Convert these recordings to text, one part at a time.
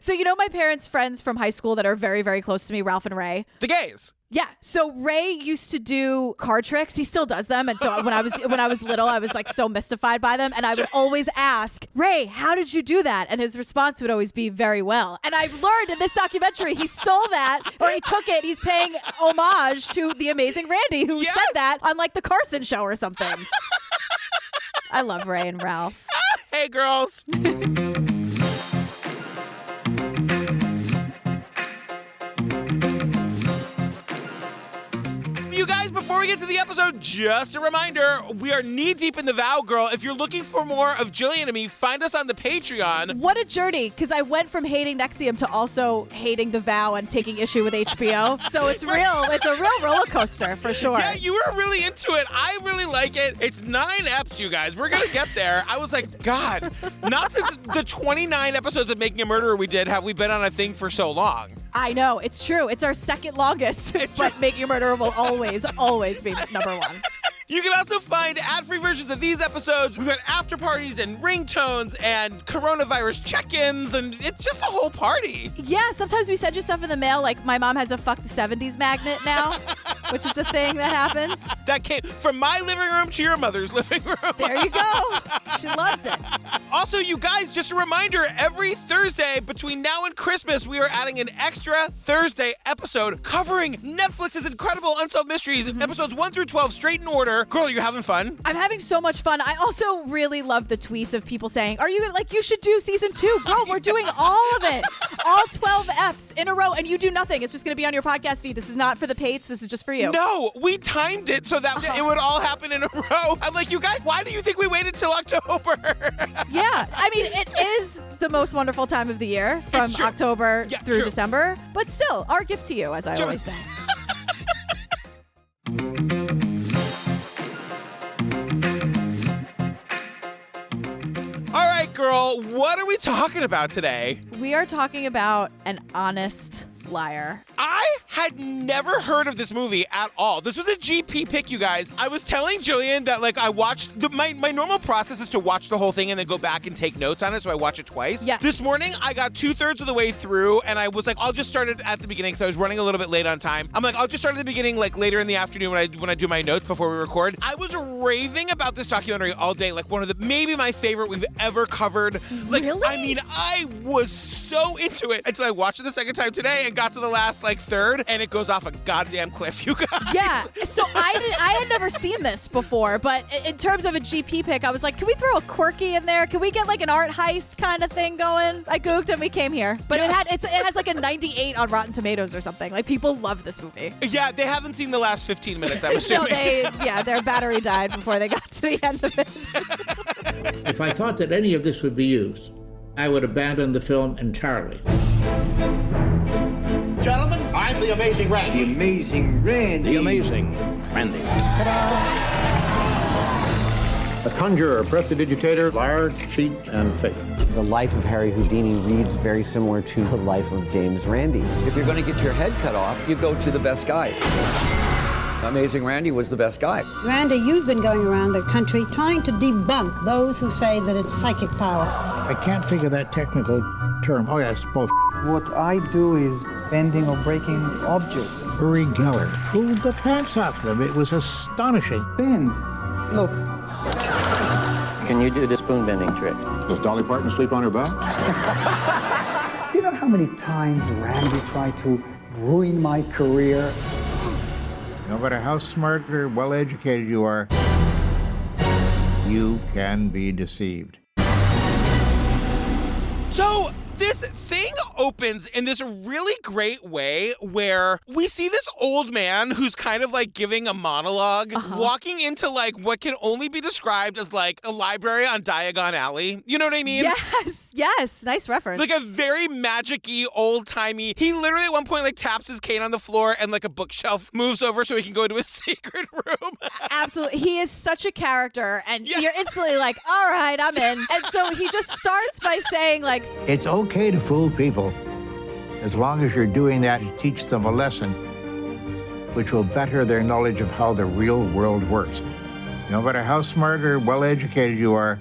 So you know my parents' friends from high school that are very, very close to me, Ralph and Ray? The gays. Yeah. So Ray used to do card tricks. He still does them. And so when I was little, I was like so mystified by them. And I would always ask, Ray, how did you do that? And his response would always be very well. And I learned in this documentary, he stole that, or he took it. He's paying homage to the Amazing Randi, who said that on like the Carson show or something. I love Ray and Ralph. Hey, girls. You guys, before we get to the episode, just a reminder, we are knee-deep in the Vow, girl. If you're looking for more of Jillian and me, find us on the Patreon. What a journey, because I went from hating NXIVM to also hating The Vow and taking issue with HBO. So it's real. It's a real roller coaster, for sure. Yeah, you were really into it. I really like it. It's 9 eps, you guys. We're going to get there. I was like, God, not since the 29 episodes of Making a Murderer we did have we been on a thing for so long. I know. It's true. It's our second longest, but Making a Murderer will always be number one. You can also find ad-free versions of these episodes. We've got after parties and ringtones and coronavirus check-ins, and it's just a whole party. Yeah, sometimes we send you stuff in the mail, like my mom has a Fuck the 70s magnet now, which is a thing that happens. That came from my living room to your mother's living room. There you go. She loves it. Also, you guys, just a reminder, every Thursday between now and Christmas, we are adding an extra Thursday episode covering Netflix's incredible Unsolved Mysteries, episodes 1 through 12, straight in order. Girl, you having fun? I'm having so much fun. I also really love the tweets of people saying, are you gonna, like, you should do season 2. Girl, we're doing all of it. All 12 eps in a row, and you do nothing. It's just going to be on your podcast feed. This is not for the Pates. This is just for you. No, we timed it so that it would all happen in a row. I'm like, you guys, why do you think we waited till October? Yeah. I mean, it is the most wonderful time of the year from October through December. But still, our gift to you, as I always say. All right, girl, what are we talking about today? We are talking about an honest liar. I had never heard of this movie at all. This was a GP pick, you guys. I was telling Jillian that, like, I watched, my normal process is to watch the whole thing and then go back and take notes on it, so I watch it twice. Yes. This morning, I got 2/3 of the way through, and I was like, I'll just start it at the beginning, because I was running a little bit late on time. I'm like, I'll just start at the beginning, like, later in the afternoon when I do my notes before we record. I was raving about this documentary all day, like, one of the, maybe my favorite we've ever covered. Like, really? I mean, I was so into it until I watched it the second time today and got to the last, like, third, and it goes off a goddamn cliff, you guys. Yeah, so I had never seen this before, but in terms of a GP pick, I was like, can we throw a quirky in there? Can we get like an art heist kind of thing going? I Googled and we came here. But it has like a 98 on Rotten Tomatoes or something. Like, people love this movie. Yeah, they haven't seen the last 15 minutes, I'm assuming. No, their battery died before they got to the end of it. If I thought that any of this would be used, I would abandon the film entirely. Gentlemen, I'm the Amazing Randi. The Amazing Randi. The Amazing Randi. A conjurer, prestidigitator, liar, cheat, and fake. The life of Harry Houdini reads very similar to the life of James Randi. If you're going to get your head cut off, you go to the best guy. Amazing Randi was the best guy. Randi, you've been going around the country trying to debunk those who say that it's psychic power. I can't think of that technical term. Oh, yes, bull. What I do is bending or breaking objects. Uri Geller fooled the pants off them. It was astonishing. Bend. Look. Can you do the spoon bending trick? Does Dolly Parton sleep on her back? Do you know how many times Randi tried to ruin my career? No matter how smart or well-educated you are, you can be deceived. So this thing opens in this really great way where we see this old man who's kind of like giving a monologue, walking into like what can only be described as like a library on Diagon Alley. You know what I mean? Yes. Nice reference. Like a very magic-y, old-timey. He literally at one point like taps his cane on the floor and like a bookshelf moves over so he can go into his secret room. Absolutely. He is such a character, and you're instantly like, all right, I'm in. And so he just starts by saying like, It's okay to fool people as long as you're doing that to teach them a lesson which will better their knowledge of how the real world works. No matter how smart or well-educated you are,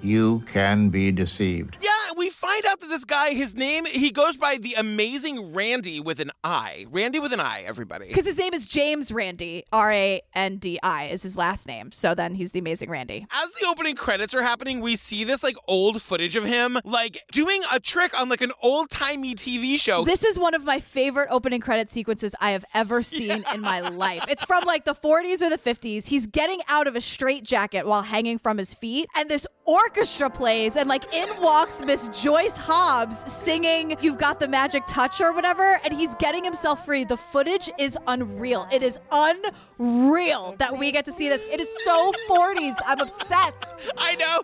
you can be deceived. Yeah, we find out out that this guy, his name, he goes by the Amazing Randi with an I. Randy with an I, everybody. Because his name is James Randi. R-A-N-D-I is his last name. So then he's the Amazing Randi. As the opening credits are happening, we see this like old footage of him like doing a trick on like an old-timey TV show. This is one of my favorite opening credit sequences I have ever seen in my life. It's from like the 40s or the 50s. He's getting out of a straitjacket while hanging from his feet, and this orchestra plays, and like in walks Miss Joyce Hobbs singing "You've Got the Magic Touch" or whatever, and he's getting himself free. The footage is unreal. It is unreal that we get to see this. It is so 40s. I'm obsessed. I know.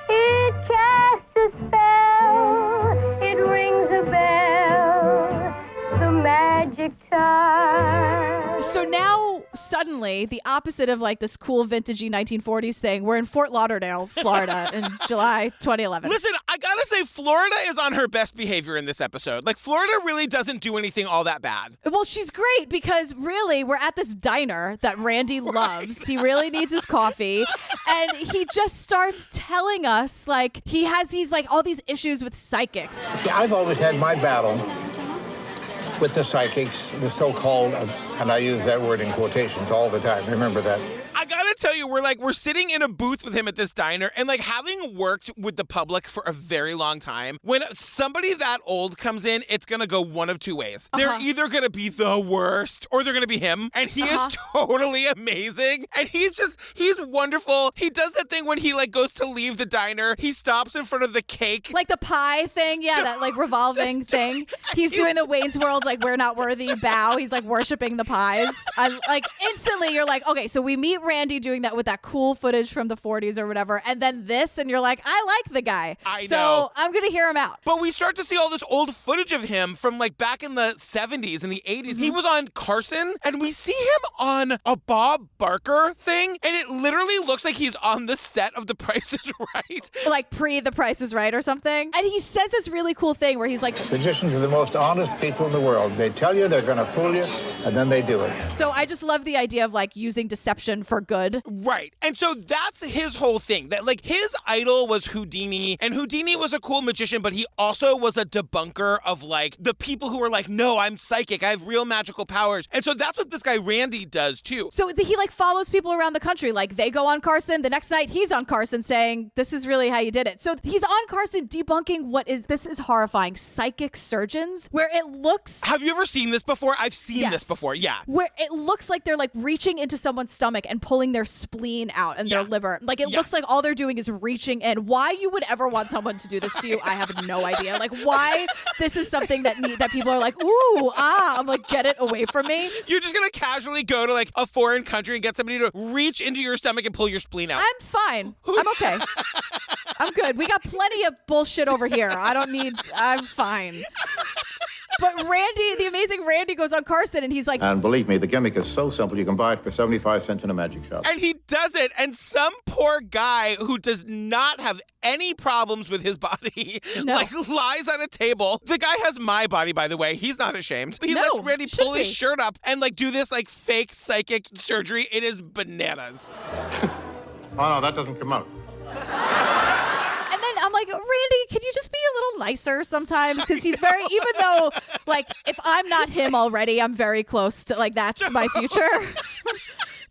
It casts a spell, it rings a bell, the magic touch. So now, suddenly, the opposite of like this cool vintagey 1940s thing, we're in Fort Lauderdale, Florida in July 2011. Listen, I gotta say, Florida is on her best behavior in this episode. Like, Florida really doesn't do anything all that bad. Well, she's great because really we're at this diner that Randy loves. He really needs his coffee. And he just starts telling us like he has these like all these issues with psychics. See, I've always had my battle with the psychics, the so-called, and I use that word in quotations all the time. Remember that. I gotta tell you, we're sitting in a booth with him at this diner, and like having worked with the public for a very long time, when somebody that old comes in, it's gonna go one of two ways. They're either gonna be the worst, or they're gonna be him, and he is totally amazing, and he's wonderful. He does that thing when he like goes to leave the diner, he stops in front of the cake. Like the pie thing, yeah, that like revolving thing. He's doing the Wayne's World, like we're not worthy bow. He's like worshiping the pies. I like instantly you're like, okay, so we meet Randy doing that with that cool footage from the 40s or whatever, and then this, and you're like, I like the guy. I know. So I'm gonna hear him out. But we start to see all this old footage of him from like back in the 70s and the 80s. He was on Carson, and we see him on a Bob Barker thing, and it literally looks like he's on the set of The Price is Right. Like pre The Price is Right or something. And he says this really cool thing where he's like, Magicians are the most honest people in the world. They tell you they're going to fool you, and then they do it. so I just love the idea of like using deception for good. Right. And so that's his whole thing. That like his idol was Houdini, and Houdini was a cool magician, but he also was a debunker of like the people who were like, no, I'm psychic. I have real magical powers. And so that's what this guy Randy does too. So he like follows people around the country. Like they go on Carson. The next night he's on Carson saying, this is really how you did it. So he's on Carson debunking this is horrifying, psychic surgeons, where it looks... Have you ever seen this before? I've seen this before, yeah. Where it looks like they're like reaching into someone's stomach and pulling their spleen out and their liver. Like it looks like all they're doing is reaching in. Why you would ever want someone to do this to you, I have no idea. Like why this is something that people are like, ooh, I'm like, get it away from me. You're just going to casually go to like a foreign country and get somebody to reach into your stomach and pull your spleen out. I'm fine. I'm okay. I'm good. We got plenty of bullshit over here. I'm fine. But Randy, the Amazing Randi, goes on Carson and he's like... And believe me, the gimmick is so simple, you can buy it for 75 cents in a magic shop. And he does it, and some poor guy who does not have any problems with his body, like lies on a table. The guy has my body, by the way. He's not ashamed. He lets Randy pull his shirt up and like do this like fake psychic surgery. It is bananas. Oh, no, that doesn't come out. I'm like, Randy, can you just be a little nicer sometimes? Because he's very, even though, like, if I'm not him already, I'm very close to, like, that's my future.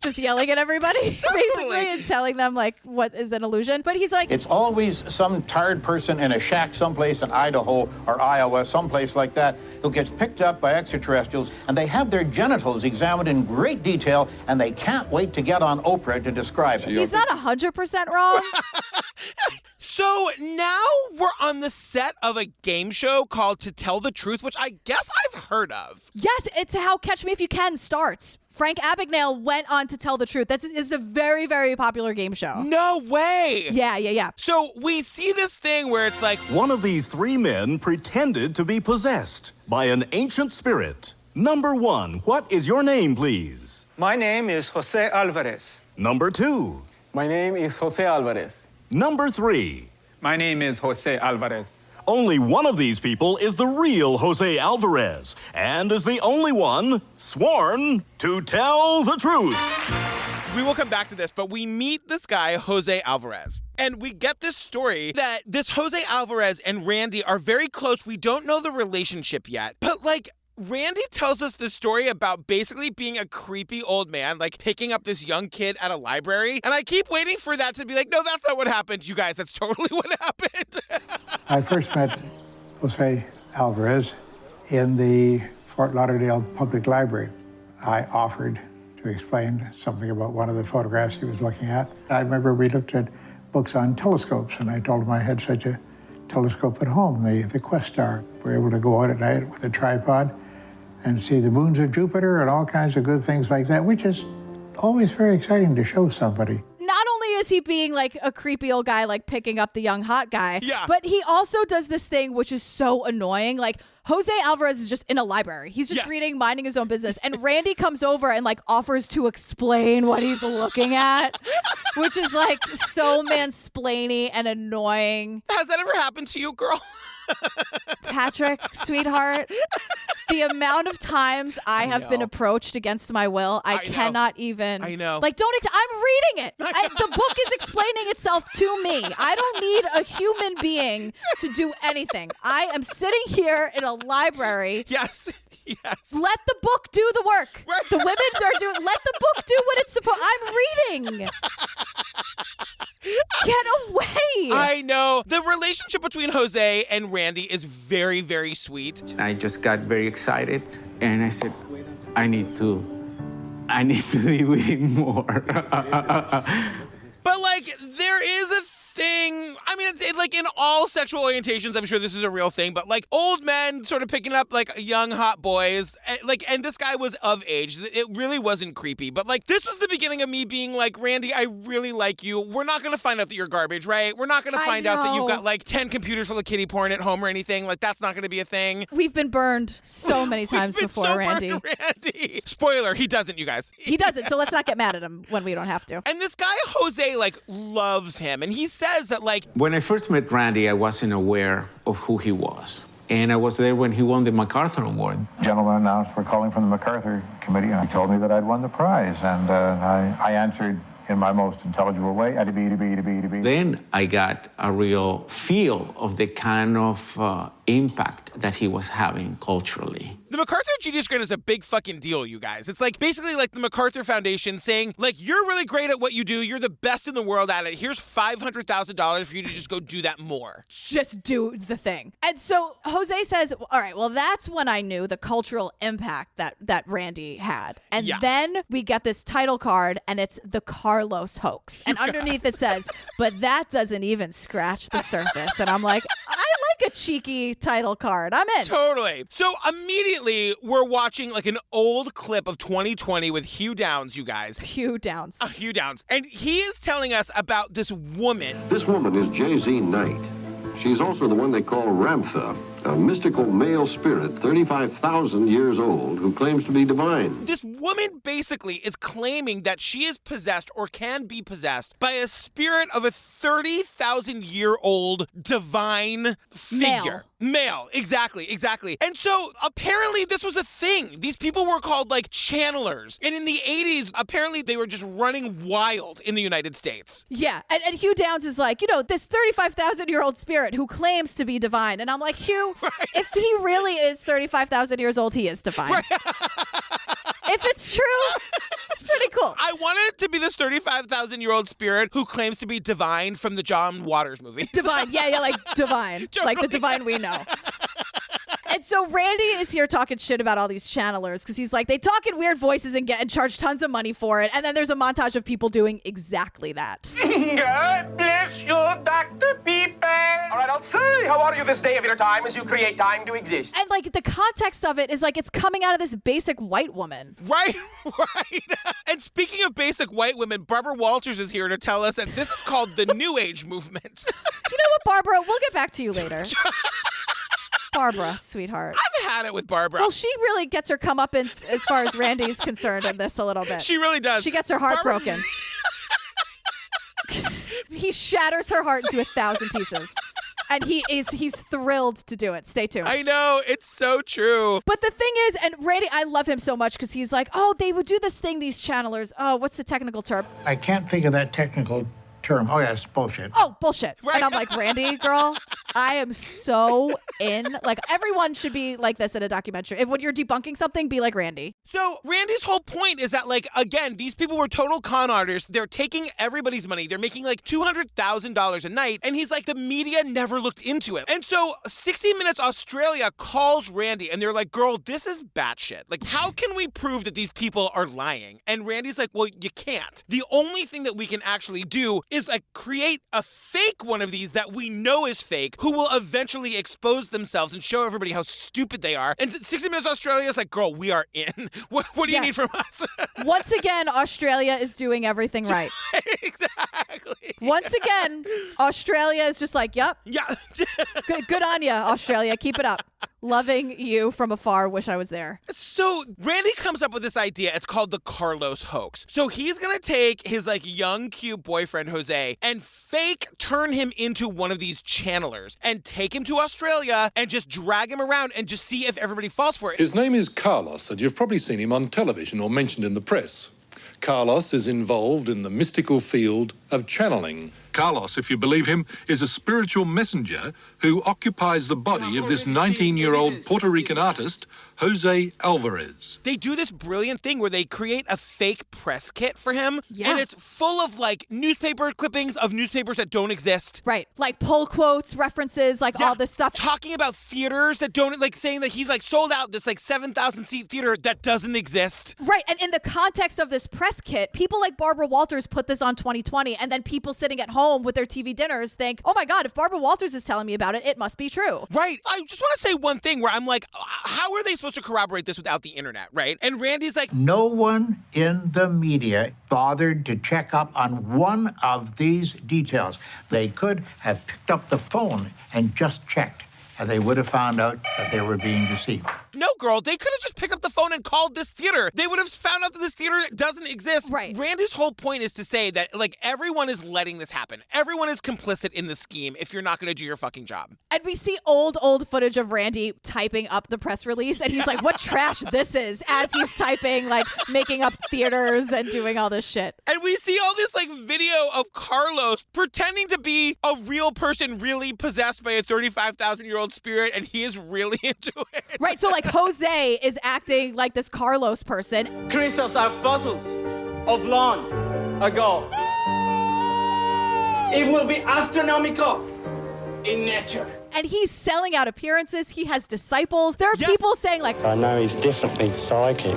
Just yelling at everybody, basically, and telling them, like, what is an illusion. But he's like... It's always some tired person in a shack someplace in Idaho or Iowa, someplace like that, who gets picked up by extraterrestrials, and they have their genitals examined in great detail, and they can't wait to get on Oprah to describe it. He's not 100% wrong. So now we're on the set of a game show called To Tell the Truth, which I guess I've heard of. Yes, it's how Catch Me If You Can starts. Frank Abagnale went on To Tell the Truth. It's a very, very popular game show. No way. Yeah. So we see this thing where it's like... One of these three men pretended to be possessed by an ancient spirit. Number one, what is your name, please? My name is Jose Alvarez. Number two. My name is Jose Alvarez. Number three. My name is Jose Alvarez. Only one of these people is the real Jose Alvarez and is the only one sworn to tell the truth. We will come back to this, but we meet this guy, Jose Alvarez. And we get this story that this Jose Alvarez and Randy are very close. We don't know the relationship yet. But like, Randy tells us the story about basically being a creepy old man, like picking up this young kid at a library. And I keep waiting for that to be like, no, that's not what happened, you guys. That's totally what happened. I first met Jose Alvarez in the Fort Lauderdale Public Library. I offered to explain something about one of the photographs he was looking at. I remember we looked at books on telescopes, and I told him I had such a telescope at home, the Questar. We're able to go out at night with a tripod and see the moons of Jupiter and all kinds of good things like that, which is always very exciting to show somebody. Not only is he being like a creepy old guy, like picking up the young hot guy, but he also does this thing which is so annoying. Like, Jose Alvarez is just in a library. He's just reading, minding his own business. And Randy comes over and like offers to explain what he's looking at, which is like so mansplainy and annoying. Has that ever happened to you, girl? Patrick, sweetheart, the amount of times I have been approached against my will, I cannot even. I know. Like, I'm reading it. The book is explaining itself to me. I don't need a human being to do anything. I am sitting here in a library. Yes. Let the book do the work. Right. The women are doing. Let the book do what it's supposed. I'm reading. Get away. I know. The relationship between Jose and Randy is very, very sweet. I just got very excited, and I said, I need to be with him more. But like, there is a thing. I mean, it's like in all sexual orientations, I'm sure this is a real thing, but like old men sort of picking up like young hot boys, and this guy was of age. It really wasn't creepy, but like this was the beginning of me being like, Randy, I really like you. We're not going to find out that you're garbage, right? We're not going to find out that you've got like 10 computers full of kitty porn at home or anything. Like that's not going to be a thing. We've been burned so many times before, Randy. Spoiler, he doesn't, you guys. He doesn't, so let's not get mad at him when we don't have to. And this guy, Jose, like loves him, and he says that like, When I first met Randy, I wasn't aware of who he was. And I was there when he won the MacArthur Award. Gentlemen announced we're calling from the MacArthur Committee, and he told me that I'd won the prize, and I answered in my most intelligible way, Then I got a real feel of the kind of impact that he was having culturally. The MacArthur Genius Grant is a big fucking deal, you guys. It's like basically like the MacArthur Foundation saying, like, you're really great at what you do. You're the best in the world at it. Here's $500,000 for you to just go do that more. Just do the thing. And so Jose says, all right, well, that's when I knew the cultural impact that Randy had. And then we get this title card, and it's the Carlos hoax. And underneath it says, but that doesn't even scratch the surface. And I'm like, I like a cheeky title card. I'm in. Totally. So immediately we're watching like an old clip of 2020 with Hugh Downs, you guys. Hugh Downs. Hugh Downs. And he is telling us about this woman. This woman is J.Z. Knight. She's also the one they call Ramtha, a mystical male spirit 35,000 years old who claims to be divine. This woman basically is claiming that she is possessed or can be possessed by a spirit of a 30,000-year-old divine figure. Male. Exactly. And so apparently this was a thing. These people were called like channelers. And in the 80s, apparently they were just running wild in the United States. Yeah. And Hugh Downs is like, this 35,000-year-old spirit who claims to be divine. And I'm like, Hugh, if he really is 35,000 years old, he is divine. Right. If it's true, it's pretty cool. I want it to be this 35,000-year-old spirit who claims to be divine from the John Waters movie. Divine. Yeah, like divine. Like the divine we know. And so Randy is here talking shit about all these channelers because he's like, they talk in weird voices and charge tons of money for it. And then there's a montage of people doing exactly that. God bless you, Dr. People. All right, I'll say, how are you this day of your time as you create time to exist? And like the context of it is like it's coming out of this basic white woman. Right. And speaking of basic white women, Barbara Walters is here to tell us that this is called the New Age movement. You know what, Barbara? We'll get back to you later. Barbara, sweetheart. I've had it with Barbara. Well, she really gets her comeuppance as far as Randy's concerned in this a little bit. She really does. She gets her heart broken. He shatters her heart into 1,000 pieces. And he's thrilled to do it. Stay tuned. I know. It's so true. But the thing is, and Randy, I love him so much because he's like, oh, they would do this thing, these channelers. Oh, what's the technical term? I can't think of that technical term. Oh, yes, bullshit. Oh, bullshit. Right. And I'm like, Randy, girl, I am so in. Like, everyone should be like this in a documentary. If when you're debunking something, be like Randy. So Randy's whole point is that, like, again, these people were total con artists. They're taking everybody's money. They're making like $200,000 a night. And he's like, the media never looked into it. And so 60 Minutes Australia calls Randy and they're like, girl, this is batshit. Like, how can we prove that these people are lying? And Randy's like, well, you can't. The only thing that we can actually do is like create a fake one of these that we know is fake, who will eventually expose themselves and show everybody how stupid they are. And 60 Minutes Australia is like, girl, we are in. What do you need from us? Once again, Australia is doing everything right. Exactly. Once again, Australia is just like, yep. Yeah. Good on you, Australia. Keep it up. Loving you from afar. Wish I was there. So Randy comes up with this idea. It's called the Carlos hoax. So he's going to take his like young, cute boyfriend, Jose, and fake turn him into one of these channelers and take him to Australia and just drag him around and just see if everybody falls for it. His name is Carlos, and you've probably seen him on television or mentioned in the press. Carlos is involved in the mystical field of channeling. Carlos, if you believe him, is a spiritual messenger who occupies the body of this 19-year-old Puerto Rican artist, Jose Alvarez. They do this brilliant thing where they create a fake press kit for him, and it's full of like newspaper clippings of newspapers that don't exist. Right, like pull quotes, references, like all this stuff. Talking about theaters that don't, like saying that he's like sold out this like 7,000 seat theater that doesn't exist. Right, and in the context of this press kit, people like Barbara Walters put this on 2020, and then people sitting at home with their TV dinners think, oh my God, if Barbara Walters is telling me about it, it must be true. Right. I just want to say one thing where I'm like, how are they supposed to corroborate this without the internet, right? And Randy's like, no one in the media bothered to check up on one of these details. They could have picked up the phone and just checked, and they would have found out that they were being deceived. No, girl, they could have just picked up the phone and called this theater. They would have found out that this theater doesn't exist. Right. Randy's whole point is to say that, like, everyone is letting this happen. Everyone is complicit in the scheme if you're not going to do your fucking job. And we see old footage of Randy typing up the press release, and he's like, what trash this is, as he's typing, like, making up theaters and doing all this shit. And we see all this, like, video of Carlos pretending to be a real person really possessed by a 35,000-year-old spirit, and he is really into it. Right, so, like, Jose is acting like this Carlos person. Crystals are fossils of long ago. It will be astronomical in nature. And he's selling out appearances. He has disciples. There are people saying like, I know he's definitely psychic.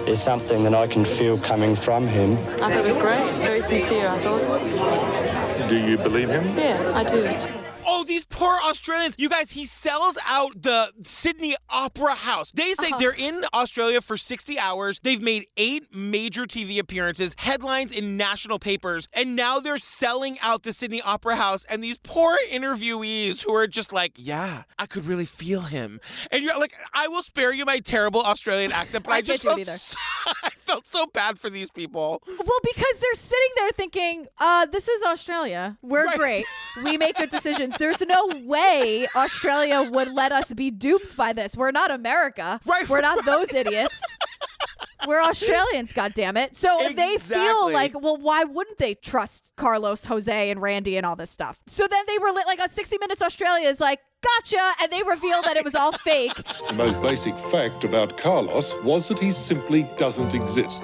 There's something that I can feel coming from him. I thought it was great. Very sincere, I thought. Do you believe him? Yeah, I do. Oh, these poor Australians. You guys, he sells out the Sydney Opera House. They say they're in Australia for 60 hours. They've made 8 major TV appearances, headlines in national papers, and now they're selling out the Sydney Opera House. And these poor interviewees who are just like, yeah, I could really feel him. And you're like, I will spare you my terrible Australian accent, but I just felt so bad for these people. Well, because they're sitting there thinking, this is Australia. We're great. We make good decisions. There's no way Australia would let us be duped by this. We're not America. Right. We're not those idiots. We're Australians, goddammit. So they feel like, well, why wouldn't they trust Carlos, Jose, and Randy and all this stuff? So then they were like, on 60 Minutes Australia is like, gotcha, and they reveal that it was all fake. The most basic fact about Carlos was that he simply doesn't exist.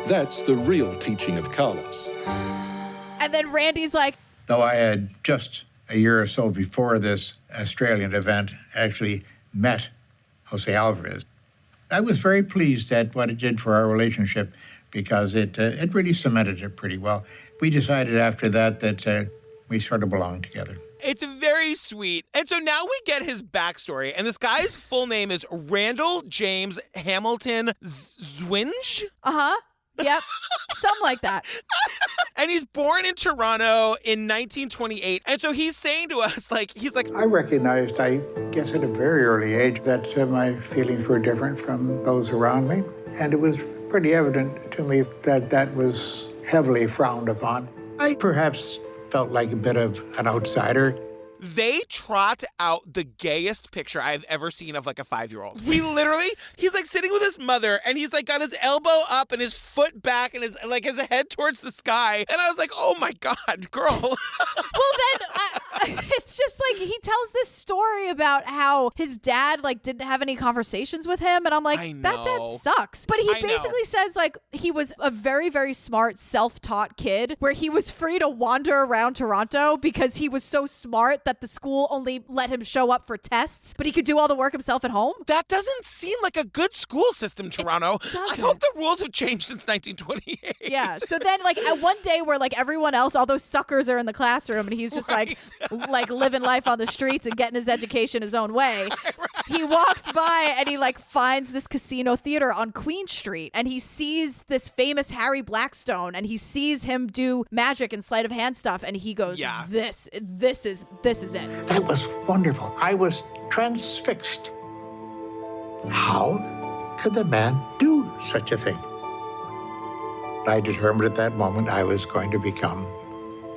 That's the real teaching of Carlos. And then Randy's like, Though I had just a year or so before this Australian event actually met Jose Alvarez, I was very pleased at what it did for our relationship because it really cemented it pretty well. We decided after that we sort of belonged together. It's very sweet. And so now we get his backstory. And this guy's full name is Randall James Hamilton Zwinge. Yep. Something like that. And he's born in Toronto in 1928. And so he's saying to us, he's like, I recognized, I guess at a very early age, that my feelings were different from those around me. And it was pretty evident to me that that was heavily frowned upon. I perhaps felt like a bit of an outsider. They trot out the gayest picture I've ever seen of like a 5-year-old. He's like sitting with his mother and he's like got his elbow up and his foot back and his head towards the sky. And I was like, oh my God, girl. Well, then it's just like he tells this story about how his dad like didn't have any conversations with him. And I'm like, that dad sucks. But he basically says like he was a very, very smart, self-taught kid where he was free to wander around Toronto because he was so smart that the school only let him show up for tests, but he could do all the work himself at home. That doesn't seem like a good school system, Toronto. I hope the rules have changed since 1928. Yeah. So then like at one day where like everyone else, all those suckers are in the classroom and he's just like living life on the streets and getting his education his own way. He walks by and he like finds this casino theater on Queen Street and he sees this famous Harry Blackstone and he sees him do magic and sleight of hand stuff and he goes, this is it. That was wonderful. I was transfixed. How could the man do such a thing? I determined at that moment I was going to become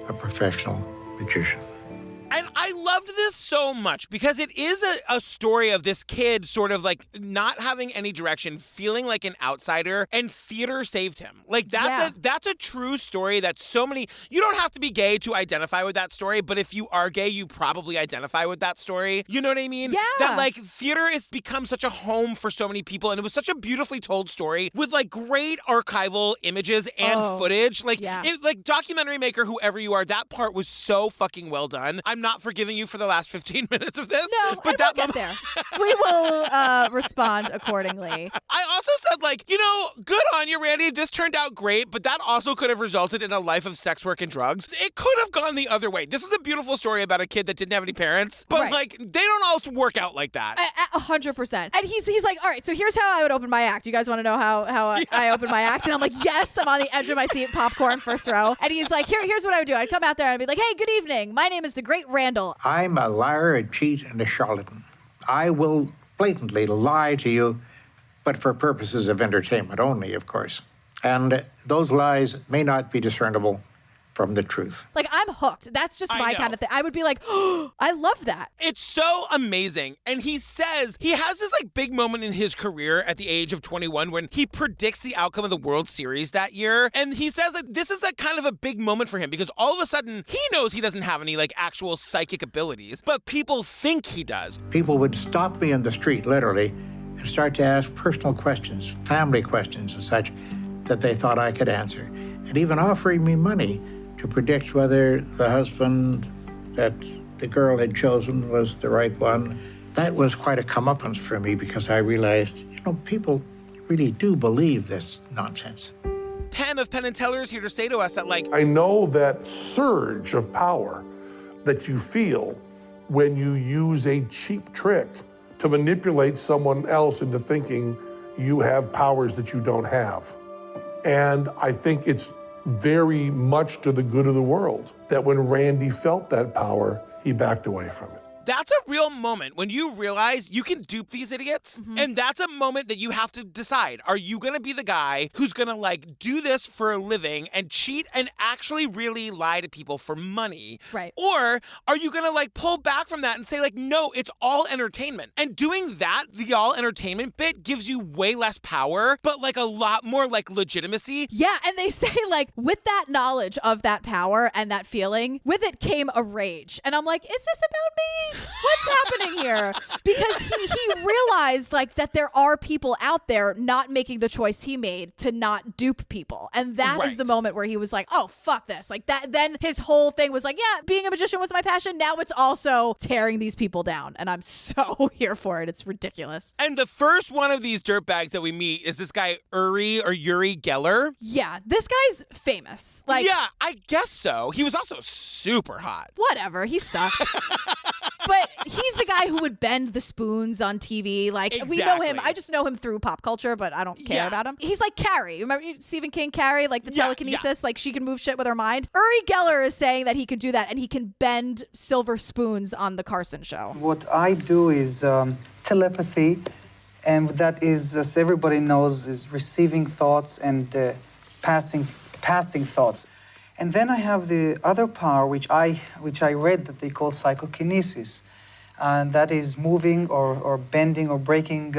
a professional magician. And I loved this so much because it is a story of this kid sort of like not having any direction, feeling like an outsider, and theater saved him. Like that's a true story that so many, you don't have to be gay to identify with that story, but if you are gay, you probably identify with that story. You know what I mean? Yeah. That like theater has become such a home for so many people, and it was such a beautifully told story with like great archival images and footage. Like like documentary maker, whoever you are, that part was so fucking well done. I'm not forgiving you for the last 15 minutes of this. No, but we'll get there. We will respond accordingly. I also said, like, you know, good on you, Randy. This turned out great, but that also could have resulted in a life of sex work and drugs. It could have gone the other way. This is a beautiful story about a kid that didn't have any parents, but like, they don't always work out like that. 100%. And he's like, all right, so here's how I would open my act. You guys want to know how I open my act? And I'm like, yes, I'm on the edge of my seat, popcorn, first row. And he's like, here's what I would do. I'd come out there and I'd be like, hey, good evening. My name is the Great Randall. I'm a liar, a cheat, and a charlatan. I will blatantly lie to you, but for purposes of entertainment only, of course. And those lies may not be discernible from the truth. Like, I'm hooked. That's just my kind of thing. I would be like, oh, I love that. It's so amazing. And he says, he has this like big moment in his career at the age of 21 when he predicts the outcome of the World Series that year. And he says that this is like kind of a big moment for him because all of a sudden he knows he doesn't have any like actual psychic abilities, but people think he does. People would stop me in the street, literally, and start to ask personal questions, family questions and such, that they thought I could answer. And even offering me money to predict whether the husband that the girl had chosen was the right one. That was quite a comeuppance for me because I realized, you know, people really do believe this nonsense. Penn of Penn and Teller is here to say to us that, like, I know that surge of power that you feel when you use a cheap trick to manipulate someone else into thinking you have powers that you don't have. And I think it's very much to the good of the world that when Randy felt that power, he backed away from it. That's a real moment when you realize you can dupe these idiots. Mm-hmm. And that's a moment that you have to decide. Are you going to be the guy who's going to like do this for a living and cheat and actually really lie to people for money? Right. Or are you going to like pull back from that and say like, no, it's all entertainment. And doing that, the all entertainment bit gives you way less power, but like a lot more like legitimacy. Yeah. And they say like with that knowledge of that power and that feeling, with it came a rage. And I'm like, is this about me? What's happening here? Because he realized like that there are people out there not making the choice he made to not dupe people. And that is the moment where he was like, oh, fuck this. Like that. Then his whole thing was like, yeah, being a magician was my passion. Now it's also tearing these people down. And I'm so here for it. It's ridiculous. And the first one of these dirtbags that we meet is this guy, Uri Geller. Yeah, this guy's famous. Like, yeah, I guess so. He was also super hot. Whatever. He sucked. But he's the guy who would bend the spoons on TV. Like, we know him. I just know him through pop culture, but I don't care about him. He's like Carrie. Remember Stephen King, Carrie? Like the telekinesis? Like she can move shit with her mind. Uri Geller is saying that he can do that and he can bend silver spoons on the Carson show. What I do is telepathy. And that is, as everybody knows, is receiving thoughts and passing thoughts. And then I have the other power, which I read that they call psychokinesis, and that is moving or bending or breaking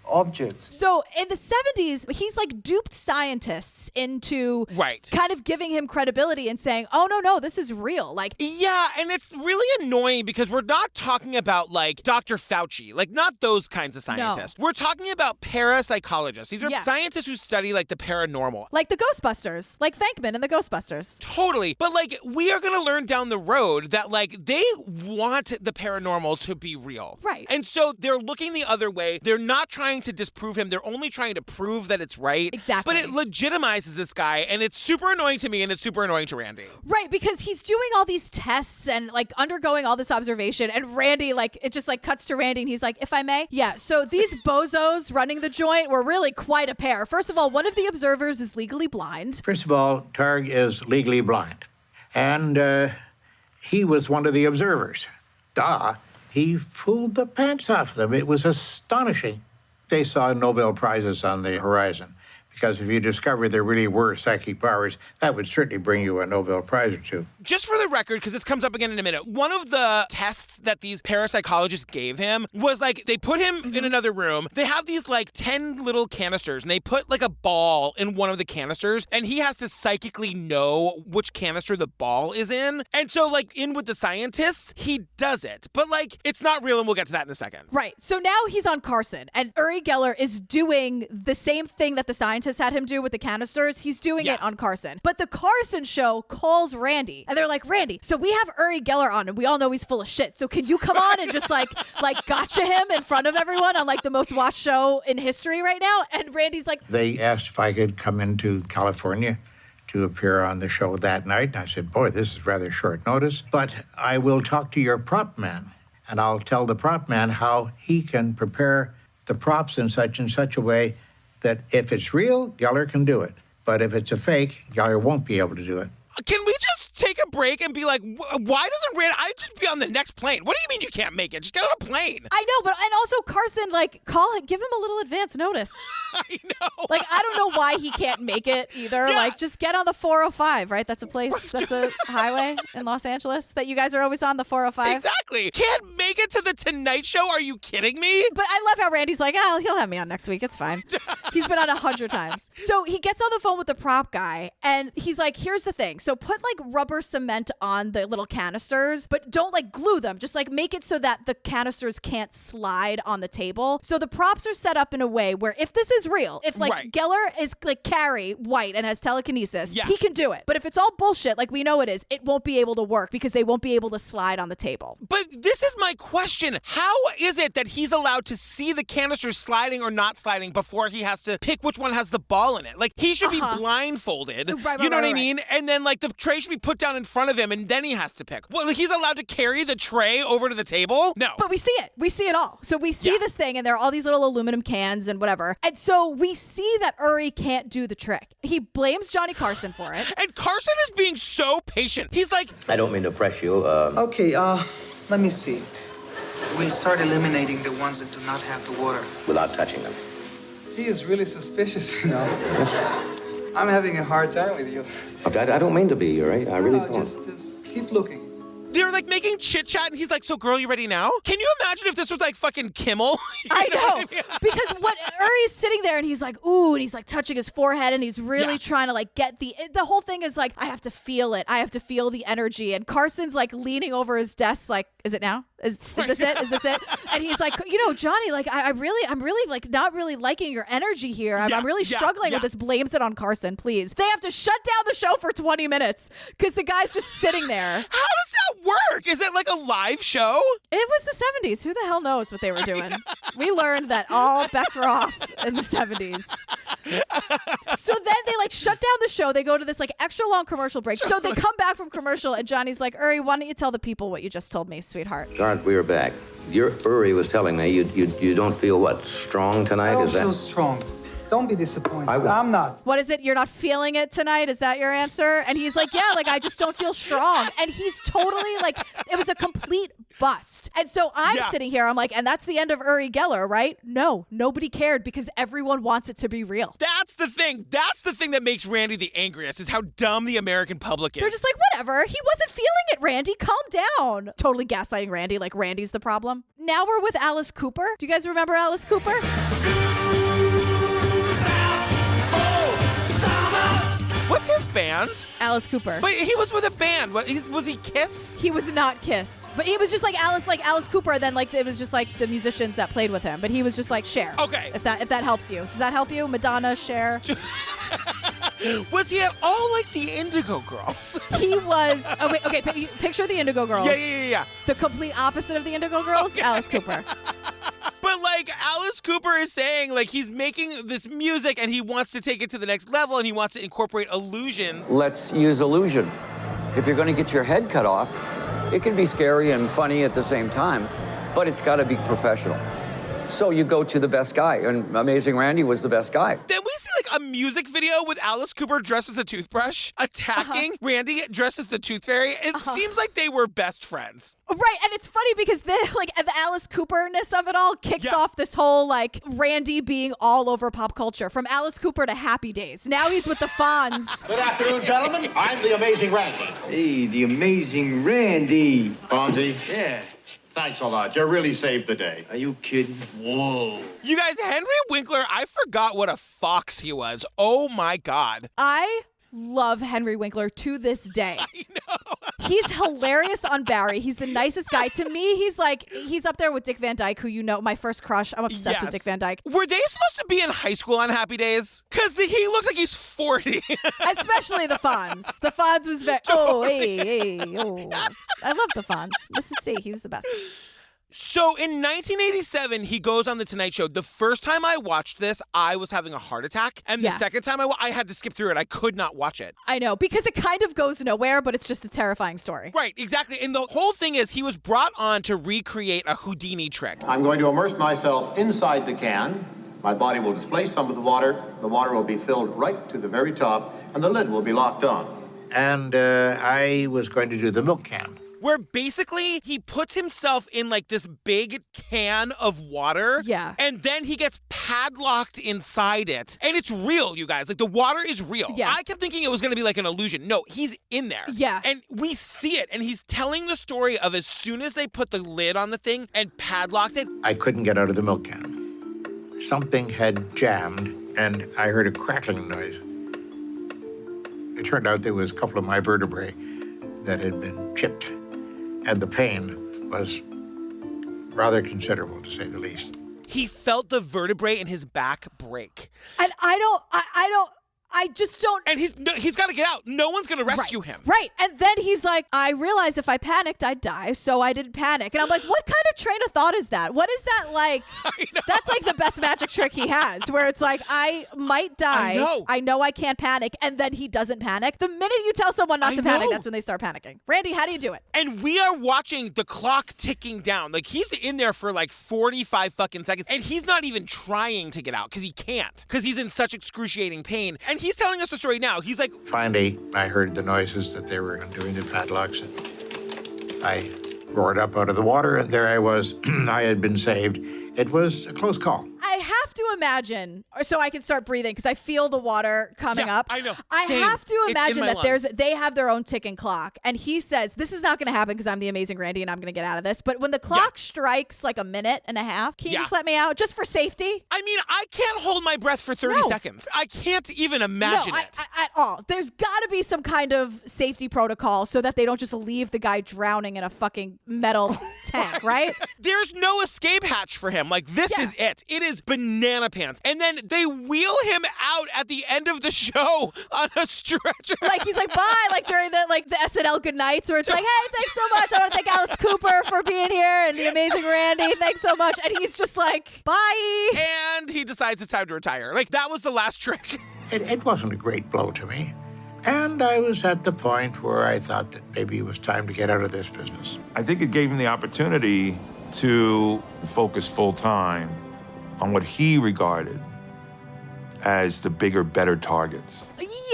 objects. So in the 70s, he's like duped scientists into kind of giving him credibility and saying, oh, no, this is real. Like, yeah, and it's really annoying because we're not talking about like Dr. Fauci, like not those kinds of scientists. No. We're talking about parapsychologists. These are scientists who study like the paranormal. Like the Ghostbusters, like Venkman and the Ghostbusters. Totally. But like we are going to learn down the road that like they want the paranormal to be real. Right. And so they're looking the other way. They're not trying to disprove him. They're only trying to prove that it's right. Exactly. But it legitimizes this guy, and it's super annoying to me, and it's super annoying to Randy. Right, because he's doing all these tests and like undergoing all this observation, and Randy, like, it just like cuts to Randy, and he's like, if I may? Yeah, so these bozos running the joint were really quite a pair. First of all, one of the observers is legally blind. First of all, Targ is legally blind. And he was one of the observers. He fooled the pants off them. It was astonishing. They saw Nobel Prizes on the horizon, because if you discovered there really were psychic powers, that would certainly bring you a Nobel Prize or two. Just for the record, because this comes up again in a minute, one of the tests that these parapsychologists gave him was like, they put him in another room. They have these like 10 little canisters, and they put like a ball in one of the canisters, and he has to psychically know which canister the ball is in. And so like in with the scientists, he does it. But like, it's not real, and we'll get to that in a second. Right. So now he's on Carson, and Uri Geller is doing the same thing that the scientists had him do with the canisters. He's doing it on Carson. But the Carson show calls Randy, and they're like, Randy, so we have Uri Geller on, and we all know he's full of shit. So can you come on and just like gotcha him in front of everyone on like the most watched show in history right now? And Randy's like, they asked if I could come into California to appear on the show that night. And I said, boy, this is rather short notice, but I will talk to your prop man, and I'll tell the prop man how he can prepare the props in such and such a way that if it's real, Geller can do it. But if it's a fake, Geller won't be able to do it. Can we just take a break and be like, why doesn't Randy, I'd just be on the next plane. What do you mean you can't make it? Just get on a plane. I know, but and also Carson, like, give him a little advance notice. I know. Like, I don't know why he can't make it either. Yeah. Like, just get on the 405, right? That's a place, that's a highway in Los Angeles that you guys are always on, the 405. Exactly. Can't make it to the Tonight Show? Are you kidding me? But I love how Randy's like, he'll have me on next week. It's fine. He's been on 100 times. So he gets on the phone with the prop guy, and he's like, here's the thing. So put like rubber cement on the little canisters, but don't like glue them. Just like make it so that the canisters can't slide on the table. So the props are set up in a way where if this is real, if like Geller is like Carrie White and has telekinesis, he can do it. But if it's all bullshit, like we know it is, it won't be able to work because they won't be able to slide on the table. But this is my question. How is it that he's allowed to see the canisters sliding or not sliding before he has to pick which one has the ball in it? Like he should be blindfolded. Right, you know what I mean? And then like the tray should be put down in front of him, and then he has to pick. Well, he's allowed to carry the tray over to the table? No. But we see it. We see it all. So we see this thing, and there are all these little aluminum cans and whatever. And so we see that Uri can't do the trick. He blames Johnny Carson for it. And Carson is being so patient. He's like, I don't mean to press you. Okay, let me see. We'll start eliminating the ones that do not have the water. Without touching them. He is really suspicious, you know. I'm having a hard time with you. I don't mean to be, right? I really don't. Just keep looking. They're like making chit chat, and he's like, so girl, you ready now? Can you imagine if this was like fucking Kimmel? I know. Because what Uri's sitting there and he's like, ooh, and he's like touching his forehead and he's really trying to like get the whole thing is like, I have to feel it. I have to feel the energy. And Carson's like leaning over his desk like, is it now? Is this it? Is this it? And he's like, you know, Johnny, like I'm really like not really liking your energy here. I'm really struggling with this. Blames it on Carson, please. They have to shut down the show for 20 minutes because the guy's just sitting there. How does that work? Is it like a live show? It was the 70s. Who the hell knows what they were doing? We learned that all bets were off in the 70s. So then they like shut down the show. They go to this like extra long commercial break. So they come back from commercial and Johnny's like, Uri, why don't you tell the people what you just told me, sweetheart? Sarge, we are back. Uri was telling me you don't feel what, strong tonight? I don't feel strong. Don't be disappointed. I will. I'm not. What is it? You're not feeling it tonight? Is that your answer? And he's like, yeah, like I just don't feel strong. And he's totally like, it was a complete bust. And so I'm sitting here, I'm like, and that's the end of Uri Geller, right? No, nobody cared because everyone wants it to be real. That's the thing. That's the thing that makes Randy the angriest, is how dumb the American public is. They're just like, whatever. He wasn't feeling it, Randy. Calm down. Totally gaslighting Randy, like Randy's the problem. Now we're with Alice Cooper. Do you guys remember Alice Cooper? What's his band? Alice Cooper. But he was with a band. Was he Kiss? He was not Kiss. But he was just like Alice Cooper, and then like it was just like the musicians that played with him. But he was just like Cher. Okay. If that helps you. Does that help you? Madonna, Cher. Was he at all like the Indigo Girls? He was. Oh wait, okay. Picture the Indigo Girls. Yeah. The complete opposite of the Indigo Girls. Okay. Alice Cooper. But like Alice Cooper is saying, like he's making this music and he wants to take it to the next level and he wants to incorporate illusions. Let's use illusion. If you're going to get your head cut off, it can be scary and funny at the same time, but it's got to be professional. So you go to the best guy, and Amazing Randy was the best guy. Then we see like a music video with Alice Cooper dressed as a toothbrush attacking Randy dressed as the Tooth Fairy. It seems like they were best friends. Right, and it's funny because the Alice Cooper-ness of it all kicks off this whole like Randy being all over pop culture, from Alice Cooper to Happy Days. Now he's with the Fonz. Good afternoon, gentlemen. I'm the Amazing Randy. Hey, the Amazing Randy. Fonzie? Yeah. Thanks a lot. You really saved the day. Are you kidding? Whoa. You guys, Henry Winkler, I forgot what a fox he was. Oh my God. I love Henry Winkler to this day. I know. He's hilarious on Barry. He's the nicest guy. To me, he's up there with Dick Van Dyke, who, you know, my first crush. I'm obsessed with Dick Van Dyke. Were they supposed to be in high school on Happy Days? Because he looks like he's 40. Especially the Fonz. The Fonz was very... Oh, hey. I love the Fonz. Mrs. C, he was the best. So in 1987, he goes on The Tonight Show. The first time I watched this, I was having a heart attack. And the second time I had to skip through it. I could not watch it. I know, because it kind of goes nowhere, but it's just a terrifying story. Right, exactly. And the whole thing is he was brought on to recreate a Houdini trick. I'm going to immerse myself inside the can. My body will displace some of the water. The water will be filled right to the very top, and the lid will be locked on. And I was going to do the milk can. Where basically he puts himself in like this big can of water. Yeah. And then he gets padlocked inside it. And it's real, you guys. Like the water is real. Yeah. I kept thinking it was going to be like an illusion. No, he's in there. Yeah. And we see it. And he's telling the story of as soon as they put the lid on the thing and padlocked it. I couldn't get out of the milk can. Something had jammed, and I heard a crackling noise. It turned out there was a couple of my vertebrae that had been chipped. And the pain was rather considerable, to say the least. He felt the vertebrae in his back break. And I just don't. And he's got to get out. No one's going to rescue him. Right. And then he's like, I realized if I panicked, I'd die, so I didn't panic. And I'm like, what kind of train of thought is that? What is that like? That's like the best magic trick he has, where it's like, I might die. I know I can't panic. And then he doesn't panic. The minute you tell someone not to panic, that's when they start panicking. Randy, how do you do it? And we are watching the clock ticking down. Like, he's in there for like 45 fucking seconds. And he's not even trying to get out because he can't. Because he's in such excruciating pain. And he's telling us the story now. He's like... Finally, I heard the noises that they were undoing the padlocks. And I roared up out of the water, and there I was. I had been saved. It was a close call. I have to imagine, so I can start breathing, because I feel the water coming up. I know. I Same. have to It's imagine in my that they have their own ticking clock. And he says, this is not going to happen because I'm the Amazing Randy and I'm going to get out of this. But when the clock strikes like a minute and a half, can you just let me out just for safety? I mean, I can't hold my breath for 30 seconds. I can't even imagine it. At all. There's got to be some kind of safety protocol so that they don't just leave the guy drowning in a fucking metal tank, right? There's no escape hatch for him. Like, this is it. It is banana pants. And then they wheel him out at the end of the show on a stretcher. Like, he's like, bye, like during the SNL goodnights where it's like, hey, thanks so much. I want to thank Alice Cooper for being here and the Amazing Randy. Thanks so much. And he's just like, bye. And he decides it's time to retire. Like, that was the last trick. It wasn't a great blow to me. And I was at the point where I thought that maybe it was time to get out of this business. I think it gave him the opportunity to focus full time on what he regarded as the bigger, better targets.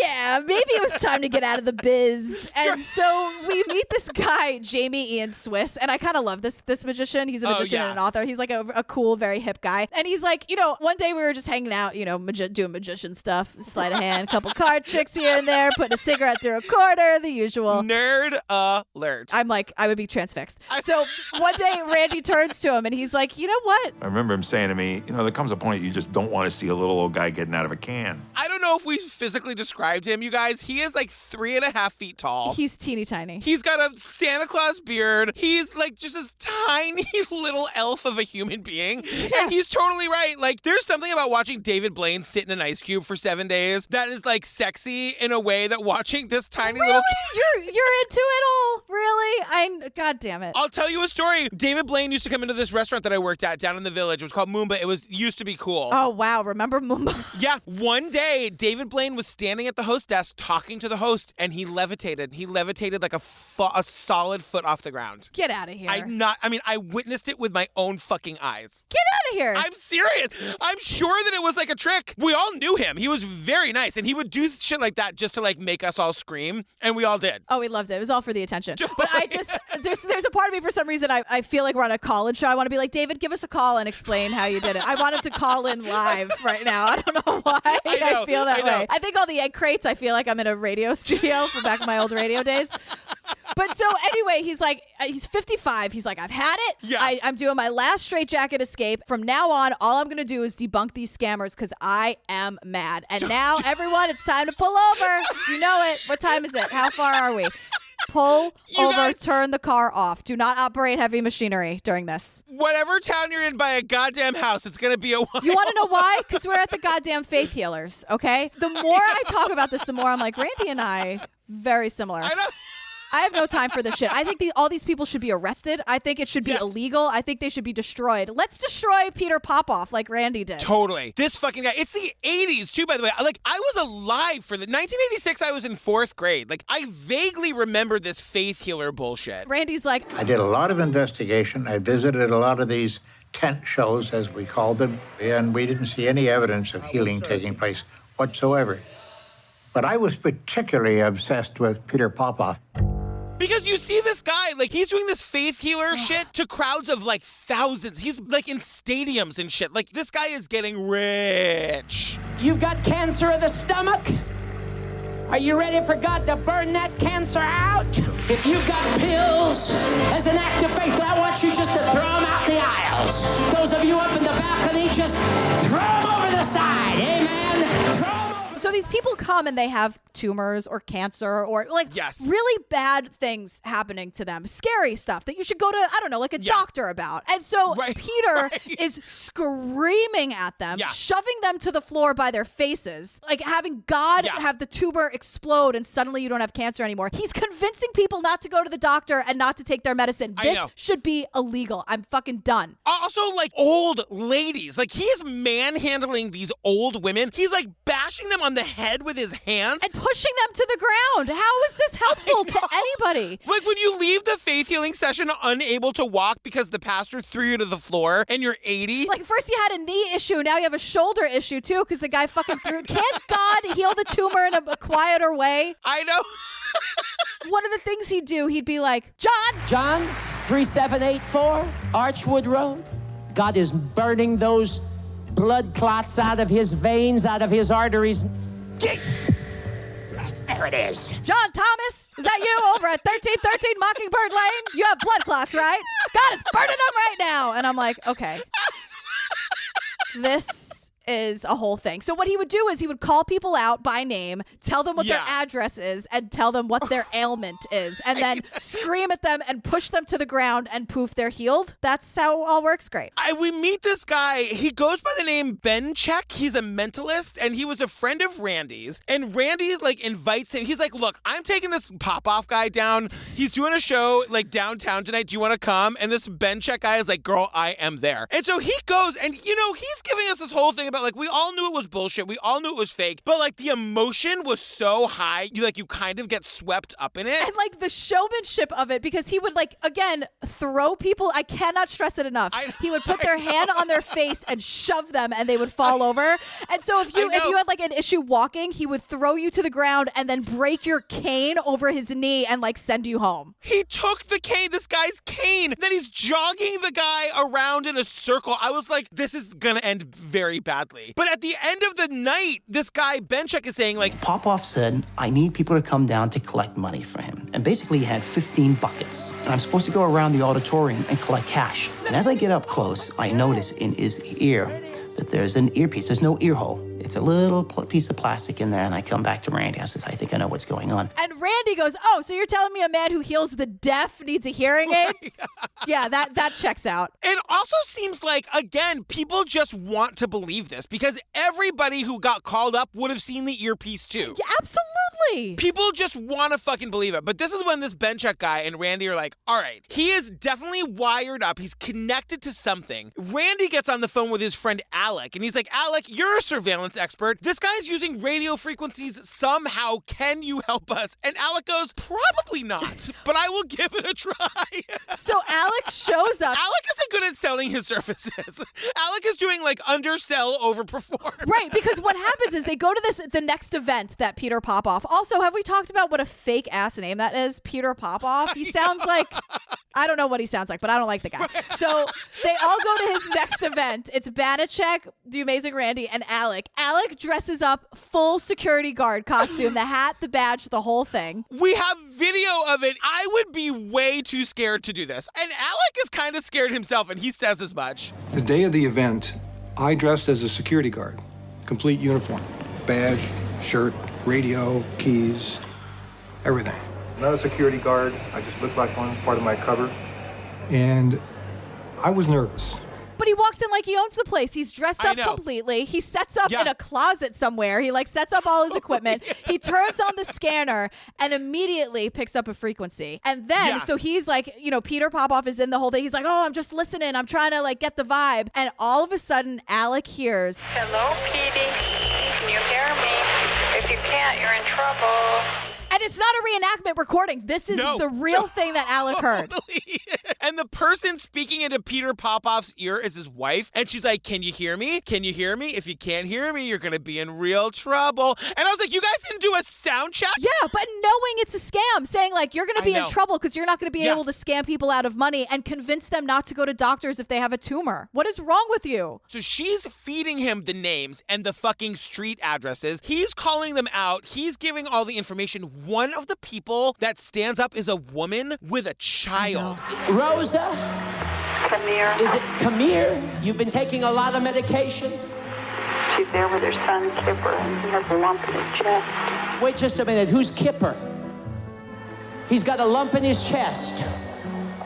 Yeah, maybe it was time to get out of the biz. And so we meet this guy, Jamie Ian Swiss, and I kind of love this magician. He's a magician and an author. He's like a cool, very hip guy. And he's like, one day we were just hanging out, doing magician stuff, sleight of hand, couple card tricks here and there, putting a cigarette through a quarter, the usual. Nerd alert. I'm like, I would be transfixed. So one day Randy turns to him and he's like, you know what? I remember him saying to me, there comes a point you just don't want to see a little old guy getting out of a can. I don't know if we physically described him, you guys. He is like 3.5 feet tall. He's teeny tiny. He's got a Santa Claus beard. He's like just this tiny little elf of a human being. Yeah. And he's totally right. Like, there's something about watching David Blaine sit in an ice cube for 7 days that is like sexy in a way that watching this tiny little You're into it all? Really? God damn it. I'll tell you a story. David Blaine used to come into this restaurant that I worked at down in the Village. It was called Moomba. It used to be cool. Oh, wow. Remember Moomba? Yeah. One day, David Blaine was standing at the host desk talking to the host, and he levitated. He levitated like a solid foot off the ground. Get out of here. I witnessed it with my own fucking eyes. Get out of here. I'm serious. I'm sure that it was like a trick. We all knew him. He was very nice, and he would do shit like that just to like make us all scream, and we all did. Oh, we loved it. It was all for the attention. But there's a part of me for some reason I feel like we're on a college show. I want to be like, David, give us a call and explain how you did it. I want him to call in live right now. I don't know why I feel that way. I think all the egg crates, I feel like I'm in a radio studio from back in my old radio days. But so anyway, he's like, he's 55. He's like, I've had it. Yeah. I'm doing my last straitjacket escape. From now on, all I'm going to do is debunk these scammers because I am mad. And now, everyone, it's time to pull over. You know it. What time is it? How far are we? Pull over, turn the car off. Do not operate heavy machinery during this. Whatever town you're in by a goddamn house, it's going to be a while. You want to know why? Because we're at the goddamn Faith Healers, okay? The more I talk about this, the more I'm like, Randy and I, very similar. I know. I have no time for this shit. I think all these people should be arrested. I think it should be illegal. I think they should be destroyed. Let's destroy Peter Popoff like Randy did. Totally. This fucking guy. It's the 80s, too, by the way. Like, I was alive for the 1986. I was in 4th grade. Like, I vaguely remember this faith healer bullshit. Randy's like, I did a lot of investigation. I visited a lot of these tent shows, as we called them, and we didn't see any evidence of healing taking place whatsoever. But I was particularly obsessed with Peter Popoff. Because you see this guy, like, he's doing this faith healer shit to crowds of, like, thousands. He's, like, in stadiums and shit. Like, this guy is getting rich. You've got cancer of the stomach? Are you ready for God to burn that cancer out? If you've got pills, as an act of faith, I want you just to throw them out the aisles. Those of you up in the balcony, just throw them over the side. Amen? Throw them. So these people come and they have tumors or cancer or like really bad things happening to them. Scary stuff that you should go to, I don't know, like a doctor about. And so Peter is screaming at them, shoving them to the floor by their faces, like having God have the tumor explode and suddenly you don't have cancer anymore. He's convincing people not to go to the doctor and not to take their medicine. This should be illegal. I'm fucking done. Also, like, old ladies. Like, he's manhandling these old women. He's like bashing them on the head with his hands and pushing them to the ground. How is this helpful to anybody? Like, when you leave the faith healing session unable to walk because the pastor threw you to the floor and you're 80. Like, first you had a knee issue, now you have a shoulder issue too because the guy fucking threw. Can't God heal the tumor in a quieter way? I know. One of the things he'd do, he'd be like, John 3784 Archwood Road. God is burning those blood clots out of his veins, out of his arteries. There it is. John Thomas, is that you over at 1313 Mockingbird Lane? You have blood clots, right? God is burning them right now. And I'm like, okay. This is a whole thing. So what he would do is he would call people out by name, tell them what their address is, and tell them what their ailment is, and then scream at them and push them to the ground, and poof, they're healed. That's how it all works. Great. We meet this guy. He goes by the name Ben Check. He's a mentalist, and he was a friend of Randy's. And Randy, like, invites him. He's like, look, I'm taking this Popoff guy down. He's doing a show, like, downtown tonight. Do you want to come? And this Ben Check guy is like, girl, I am there. And so he goes, and, you know, he's giving us this whole thing about, like, we all knew it was bullshit. We all knew it was fake. But, like, the emotion was so high, you kind of get swept up in it. And, like, the showmanship of it, because he would, like, again, throw people. I cannot stress it enough. He would put their hand on their face and shove them, and they would fall over. And so if you had, like, an issue walking, he would throw you to the ground and then break your cane over his knee and, like, send you home. He took the cane, this guy's cane. Then he's jogging the guy around in a circle. I was like, this is going to end very badly. But at the end of the night, this guy, Benchik, is saying, like, Popoff said, I need people to come down to collect money for him. And basically he had 15 buckets. And I'm supposed to go around the auditorium and collect cash. And as I get up close, I notice in his ear that there's an earpiece. There's no ear hole. It's a little piece of plastic in there, and I come back to Randy. I says, I think I know what's going on. And Randy goes, oh, so you're telling me a man who heals the deaf needs a hearing aid? Yeah, that checks out. It also seems like, again, people just want to believe this because everybody who got called up would have seen the earpiece too. Yeah, absolutely. People just want to fucking believe it. But this is when this Benchik guy and Randy are like, all right, he is definitely wired up. He's connected to something. Randy gets on the phone with his friend Alec, and he's like, Alec, you're a surveillance expert. This guy's using radio frequencies somehow. Can you help us? And Alec goes, probably not, but I will give it a try. So Alec shows up. Alec isn't good at selling his services. Alec is doing like undersell, overperform. Right, because what happens is they go to the next event that Peter Popoff. Also, have we talked about what a fake ass name that is? Peter Popoff. He sounds like, I don't know what he sounds like, but I don't like the guy. So they all go to his next event. It's Banachek, the Amazing Randi, and Alec. Alec dresses up full security guard costume, the hat, the badge, the whole thing. We have video of it. I would be way too scared to do this. And Alec is kind of scared himself, and he says as much. The day of the event, I dressed as a security guard. Complete uniform. Badge, shirt, radio, keys, everything. I'm not a security guard. I just look like one, part of my cover. And I was nervous. But he walks in like he owns the place. He's dressed up completely. He sets up in a closet somewhere. He like sets up all his equipment. He turns on the scanner and immediately picks up a frequency. And then, so he's like, you know, Peter Popoff is in the whole thing. He's like, oh, I'm just listening. I'm trying to like get the vibe. And all of a sudden, Alec hears, hello, Petey. Can you hear me? If you can't, you're in trouble. And it's not a reenactment recording. This is the real thing that Alec heard. And the person speaking into Peter Popoff's ear is his wife. And she's like, can you hear me? Can you hear me? If you can't hear me, you're going to be in real trouble. And I was like, you guys didn't do a sound check? Yeah, but knowing it's a scam, saying like, you're going to be in trouble because you're not going to be able to scam people out of money and convince them not to go to doctors if they have a tumor. What is wrong with you? So she's feeding him the names and the fucking street addresses. He's calling them out. He's giving all the information. One of the people that stands up is a woman with a child. Rosa? Come here. Is it come here? You've been taking a lot of medication? She's there with her son, Kipper, and he has a lump in his chest. Wait just a minute. Who's Kipper? He's got a lump in his chest.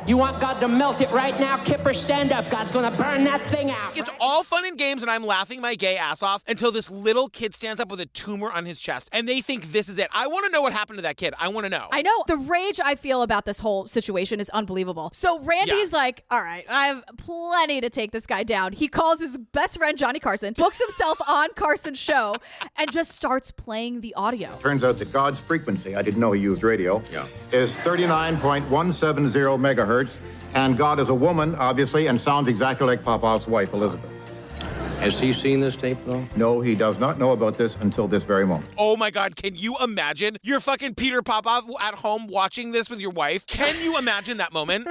You want God to melt it right now? Kipper, stand up. God's going to burn that thing out. It's all fun and games, and I'm laughing my gay ass off until this little kid stands up with a tumor on his chest, and they think this is it. I want to know what happened to that kid. I want to know. I know. The rage I feel about this whole situation is unbelievable. So Randy's like, all right, I have plenty to take this guy down. He calls his best friend, Johnny Carson, books himself on Carson's show, and just starts playing the audio. Turns out that God's frequency, I didn't know he used radio, is 39.170 megahertz. And God is a woman, obviously, and sounds exactly like Popoff's wife, Elizabeth. Has he seen this tape, though? No, he does not know about this until this very moment. Oh my God, can you imagine? You're fucking Peter Popoff at home watching this with your wife. Can you imagine that moment?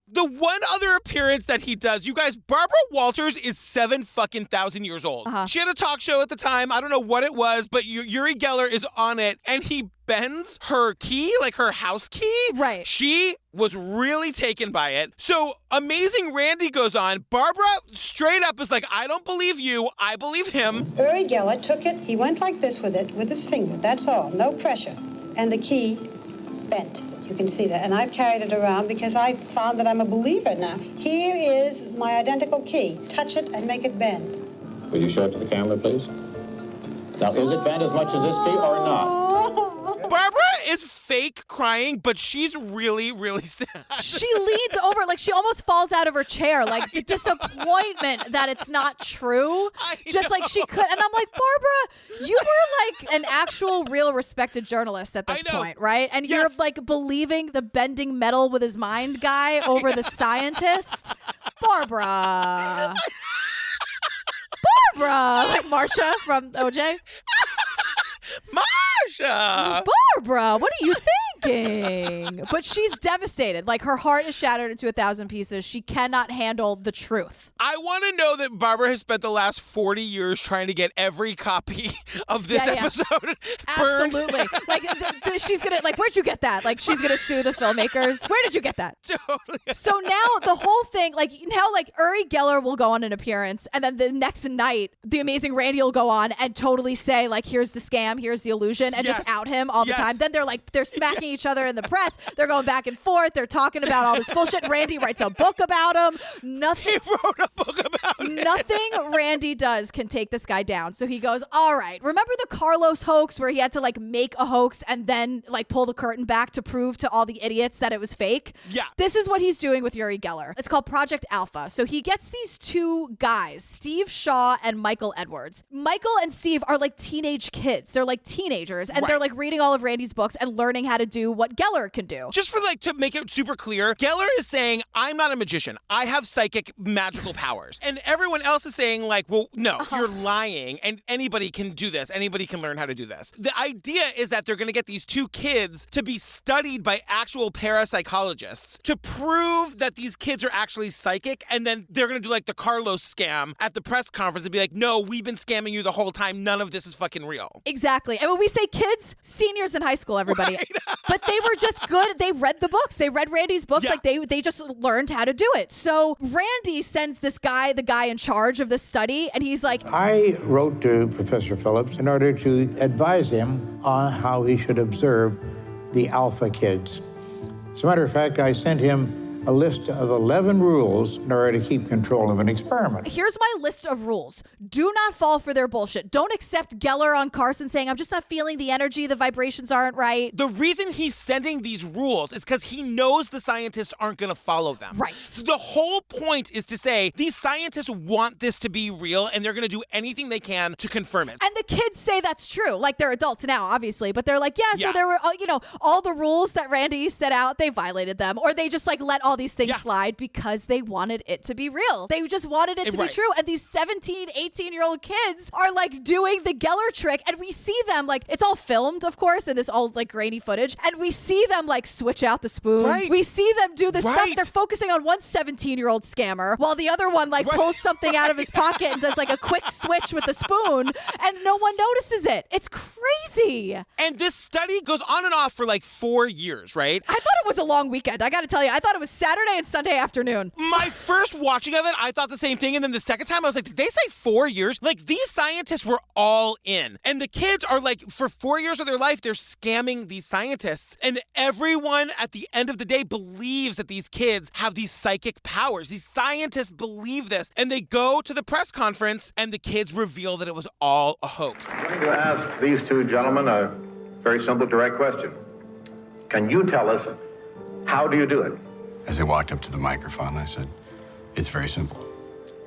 The one other appearance that he does, you guys, Barbara Walters is 7,000 years old. She had a talk show at the time. I don't know what it was, but Uri Geller is on it, and he bends her key, like her house key. Right. She was really taken by it. So Amazing Randi goes on. Barbara straight up is like, I don't believe you. I believe him. Uri Geller took it. He went like this with it, with his finger. That's all. No pressure. And the key bent. You can see that. And I've carried it around because I found that I'm a believer now. Here is my identical key. Touch it and make it bend. Will you show it to the camera, please? Now, is it bent as much as this key or not? Barbara is fake crying, but she's really, really sad. She leans over, like she almost falls out of her chair, like the disappointment that it's not true. Just like she could. And I'm like, Barbara, you were like an actual, real, respected journalist at this point, right? And you're like believing the bending metal with his mind guy over the scientist. Barbara. Barbara. Like Marsha from OJ. Marsha! Barbara, what are you thinking? But she's devastated. Like, her heart is shattered into 1,000 pieces. She cannot handle the truth. I want to know that Barbara has spent the last 40 years trying to get every copy of this episode burned. Absolutely. Like, she's going to, like, where'd you get that? Like, she's going to sue the filmmakers. Where did you get that? Totally. So now the whole thing, like, now, like, Uri Geller will go on an appearance, and then the next night, the Amazing Randi will go on and totally say, like, here's the scam, here's the illusion, and just out him all the time. Then they're smacking each other in the press. They're going back and forth. They're talking about all this bullshit. Randi writes a book about him. Nothing. He wrote a book about him. Nothing Randi does can take this guy down. So he goes, all right, remember the Carlos hoax where he had to like make a hoax and then like pull the curtain back to prove to all the idiots that it was fake? Yeah. This is what he's doing with Uri Geller. It's called Project Alpha. So he gets these two guys, Steve Shaw and Michael Edwards. Michael and Steve are like teenage kids. They're like teenagers, and they're like reading all of Randi's books and learning how to do what Geller can do. Just for like to make it super clear, Geller is saying, I'm not a magician. I have psychic magical powers. And everyone else is saying like, well, no, you're lying and anybody can do this. Anybody can learn how to do this. The idea is that they're going to get these two kids to be studied by actual parapsychologists to prove that these kids are actually psychic. And then they're going to do like the Carlos scam at the press conference and be like, no, we've been scamming you the whole time. None of this is fucking real. Exactly. And when we say kids, seniors in high school, everybody. Right. But they were just good. They read the books. They read Randi's books. Yeah. Like they just learned how to do it. So Randi sends this guy, the guy in charge of this study, and he's like, I wrote to Professor Phillips in order to advise him on how he should observe the alpha kids. As a matter of fact, I sent him a list of 11 rules in order to keep control of an experiment. Here's my list of rules. Do not fall for their bullshit. Don't accept Geller on Carson saying, I'm just not feeling the energy, the vibrations aren't right. The reason he's sending these rules is because he knows the scientists aren't going to follow them. Right. So the whole point is to say these scientists want this to be real and they're going to do anything they can to confirm it. And the kids say that's true. Like, they're adults now, obviously, but they're like, so there were, all the rules that Randi set out, they violated them, or they just like let all these things slide because they wanted it to be real. They just wanted it to be true. And these 17, 18-year-old kids are like doing the Geller trick, and we see them like, it's all filmed, of course, in this old like grainy footage, and we see them like switch out the spoons. Right. We see them do the stuff. They're focusing on one 17-year-old scammer while the other one like pulls something out of his pocket and does like a quick switch with the spoon, and no one notices it. It's crazy. And this study goes on and off for like 4 years, right? I thought it was a long weekend. I got to tell you, I thought it was Saturday and Sunday afternoon. My first watching of it, I thought the same thing. And then the second time I was like, did they say 4 years? Like, these scientists were all in. And the kids are like, for 4 years of their life, they're scamming these scientists. And everyone at the end of the day believes that these kids have these psychic powers. These scientists believe this. And they go to the press conference and the kids reveal that it was all a hoax. I'm going to ask these two gentlemen a very simple, direct question. Can you tell us, how do you do it? As I walked up to the microphone, I said, it's very simple.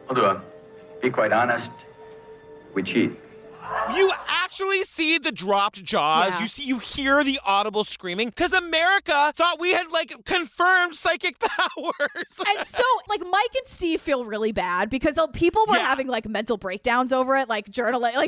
I'll do it. Be quite honest, we cheat. You actually see the dropped jaws. Yeah. You hear the audible screaming because America thought we had like confirmed psychic powers. And so like Mike and Steve feel really bad because people were having like mental breakdowns over it, like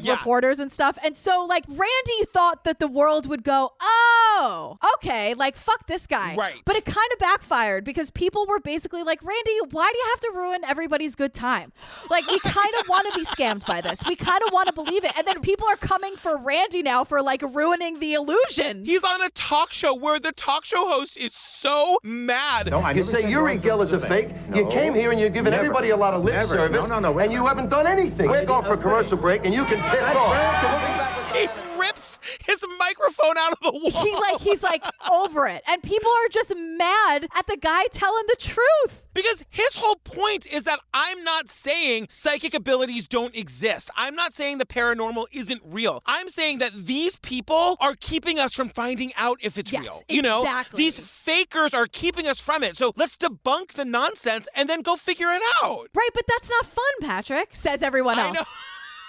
reporters and stuff. And so like Randi thought that the world would go, oh, okay, like fuck this guy. Right. But it kind of backfired because people were basically like, Randi, why do you have to ruin everybody's good time? Like, we kind of want to be scammed by this. We kind of want to believe it. And then people are coming for Randi now for like ruining the illusion. He's on a talk show where the talk show host is so mad. No, you say Uri Geller's a fake. No, you came here and you're giving everybody a lot of lip service. And you haven't done anything. We're going for a commercial break and you can piss off. He rips his microphone out of the wall. He's like over it. And people are just mad at the guy telling the truth. Because his whole point is that I'm not saying psychic abilities don't exist. I'm not saying the paranormal isn't real. I'm saying that these people are keeping us from finding out if it's real. You know, these fakers are keeping us from it. So let's debunk the nonsense and then go figure it out. Right, but that's not fun, Patrick, says everyone else.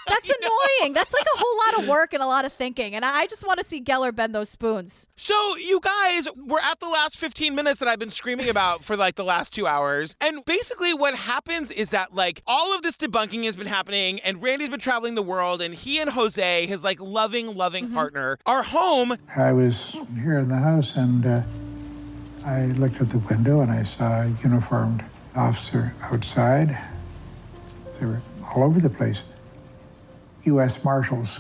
That's annoying. That's like a whole lot of work and a lot of thinking. And I just want to see Geller bend those spoons. So you guys, we're at the last 15 minutes that I've been screaming about for like the last 2 hours. And basically what happens is that like all of this debunking has been happening and Randy's been traveling the world and he and Jose, his like loving partner, are home. I was here in the house and I looked at the window and I saw a uniformed officer outside. They were all over the place. U.S. Marshals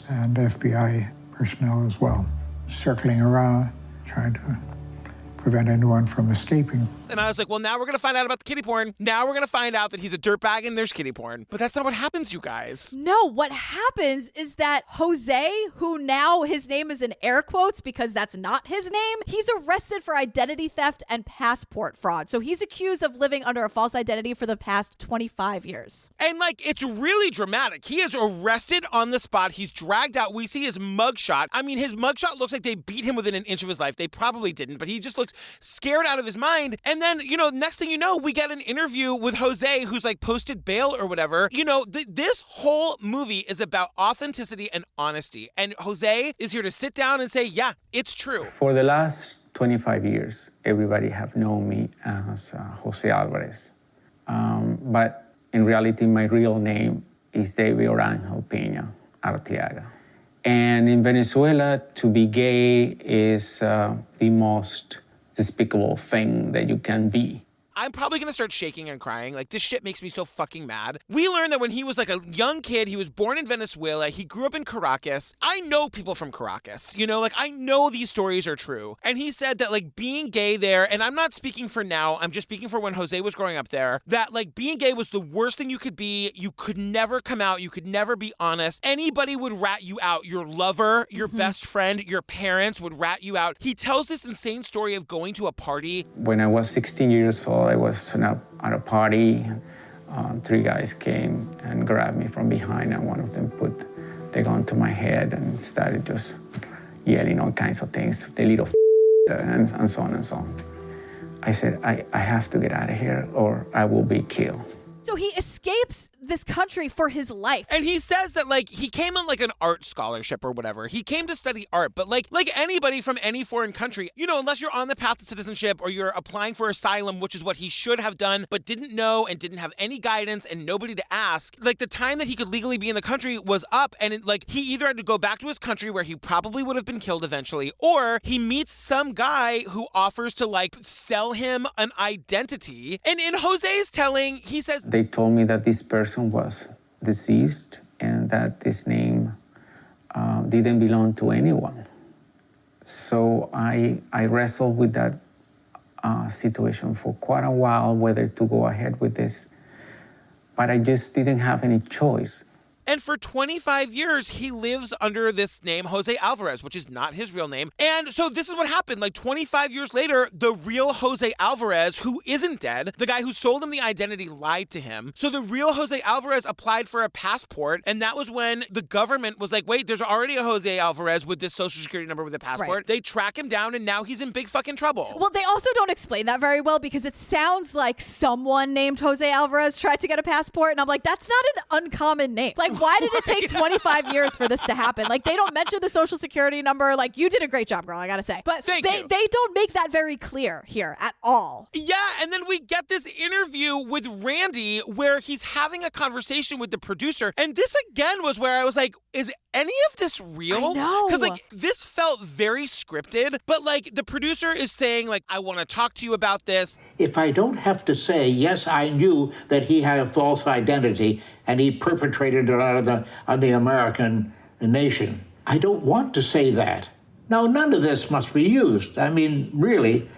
and FBI personnel as well, circling around, trying to prevent anyone from escaping. And I was like, well, now we're going to find out about the kitty porn. Now we're going to find out that he's a dirtbag and there's kitty porn. But that's not what happens, you guys. No, what happens is that Jose, who now his name is in air quotes because that's not his name, he's arrested for identity theft and passport fraud. So he's accused of living under a false identity for the past 25 years. And like, it's really dramatic. He is arrested on the spot. He's dragged out. We see his mugshot. I mean, his mugshot looks like they beat him within an inch of his life. They probably didn't, but he just looks scared out of his mind. And then, you know, next thing you know, we get an interview with Jose, who's like posted bail or whatever. You know, this whole movie is about authenticity and honesty. And Jose is here to sit down and say, yeah, it's true. For the last 25 years, everybody have known me as Jose Alvarez. But in reality, my real name is David Orangel Peña Arteaga. And in Venezuela, to be gay is the most despicable thing that you can be. I'm probably going to start shaking and crying. Like, this shit makes me so fucking mad. We learned that when he was like a young kid, he was born in Venezuela. He grew up in Caracas. I know people from Caracas, you know, like I know these stories are true. And he said that like being gay there, and I'm not speaking for now, I'm just speaking for when Jose was growing up there, that like being gay was the worst thing you could be. You could never come out. You could never be honest. Anybody would rat you out. Your lover, your best friend, your parents would rat you out. He tells this insane story of going to a party. When I was 16 years old, I was at a party. Three guys came and grabbed me from behind, and one of them put the gun to my head and started just yelling all kinds of things, the little and so on and so on. I said, I have to get out of here or I will be killed. So he escapes this country for his life. And he says that like he came on like an art scholarship or whatever. He came to study art, but like anybody from any foreign country, you know, unless you're on the path to citizenship or you're applying for asylum, which is what he should have done, but didn't know and didn't have any guidance and nobody to ask. Like the time that he could legally be in the country was up, and he either had to go back to his country where he probably would have been killed eventually, or he meets some guy who offers to like sell him an identity. And in Jose's telling, he says, they told me that this person was deceased and that this name didn't belong to anyone. So I wrestled with that situation for quite a while, whether to go ahead with this, but I just didn't have any choice. And for 25 years, he lives under this name, Jose Alvarez, which is not his real name. And so this is what happened. Like 25 years later, the real Jose Alvarez, who isn't dead, the guy who sold him the identity, lied to him. So the real Jose Alvarez applied for a passport. And that was when the government was like, wait, there's already a Jose Alvarez with this social security number with a passport. Right. They track him down and now he's in big fucking trouble. Well, they also don't explain that very well because it sounds like someone named Jose Alvarez tried to get a passport. And I'm like, that's not an uncommon name. Like, why did it take 25 years for this to happen? Like, they don't mention the social security number. Like, you did a great job, girl, I gotta say. But they don't make that very clear here at all. Yeah, and then we get this interview with Randy where he's having a conversation with the producer. And this, again, was where I was like, is any of this real? I know. Because, like, this felt very scripted. But, like, the producer is saying, like, I want to talk to you about this. If I don't have to say, yes, I knew that he had a false identity and he perpetrated it on the American nation, I don't want to say that. Now, none of this must be used. I mean, really,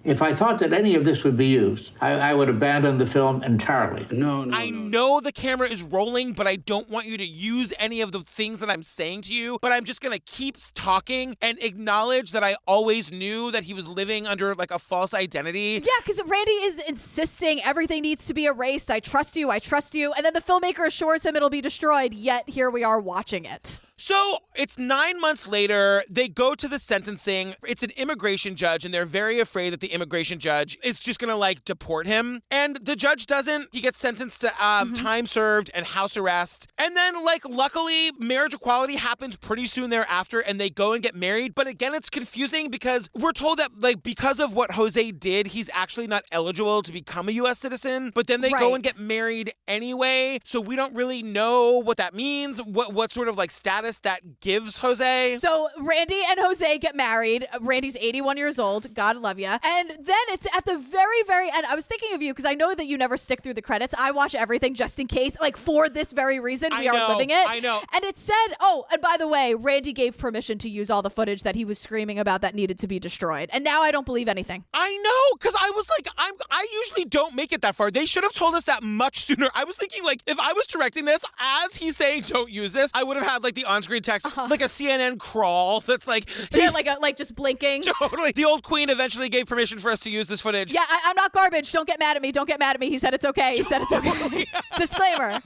If I thought that any of this would be used, I would abandon the film entirely. I know the camera is rolling, but I don't want you to use any of the things that I'm saying to you, but I'm just going to keep talking and acknowledge that I always knew that he was living under like a false identity. Yeah, because Randy is insisting everything needs to be erased. I trust you. And then the filmmaker assures him it'll be destroyed, yet here we are watching it. So it's 9 months later. They go to the sentencing. It's an immigration judge, and they're very afraid that the immigration judge is just going to like deport him. And the judge doesn't. He gets sentenced to time served and house arrest. And then like luckily marriage equality happens pretty soon thereafter, and they go and get married. But again, it's confusing because we're told that like because of what Jose did, he's actually not eligible to become a U.S. citizen. But then they go and get married anyway. So we don't really know what that means, what sort of like status that gives Jose. So Randy and Jose get married. Randy's 81 years old. God love you. And then it's at the very, very end. I was thinking of you because I know that you never stick through the credits. I watch everything just in case, like for this very reason. We are living it. I know. And it said, oh, and by the way, Randy gave permission to use all the footage that he was screaming about that needed to be destroyed. And now I don't believe anything. I know, because I was like, I usually don't make it that far. They should have told us that much sooner. I was thinking like, if I was directing this, as he's saying don't use this, I would have had like the on-screen text, like a CNN crawl that's like... Yeah, like just blinking. Totally. The old queen eventually gave permission for us to use this footage. Yeah, I'm not garbage. Don't get mad at me. Don't get mad at me. He said it's okay. He said it's okay. Disclaimer.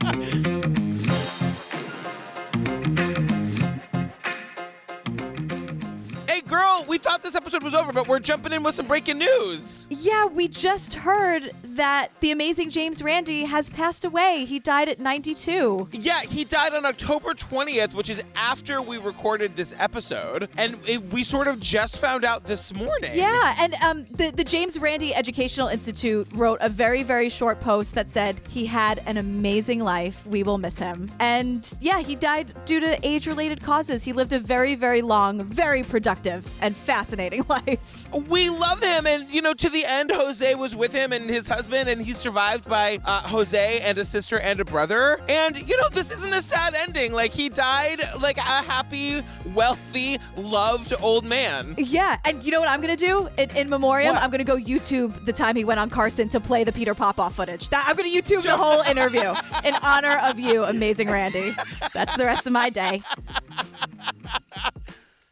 Girl, we thought this episode was over, but we're jumping in with some breaking news. Yeah, we just heard that the amazing James Randi has passed away. He died at 92. Yeah, he died on October 20th, which is after we recorded this episode. And we sort of just found out this morning. Yeah, and the James Randi Educational Institute wrote a very, very short post that said he had an amazing life. We will miss him. And yeah, he died due to age-related causes. He lived a very, very long, very productive and fascinating life. We love him, and you know, to the end, Jose was with him and his husband, and he's survived by Jose and a sister and a brother. And you know, this isn't a sad ending. Like, he died like a happy, wealthy, loved old man. Yeah, and you know what I'm gonna do in memoriam? What? I'm gonna go YouTube the time he went on Carson to play the Peter Popoff footage. I'm gonna YouTube the whole interview in honor of you, Amazing Randi. That's the rest of my day.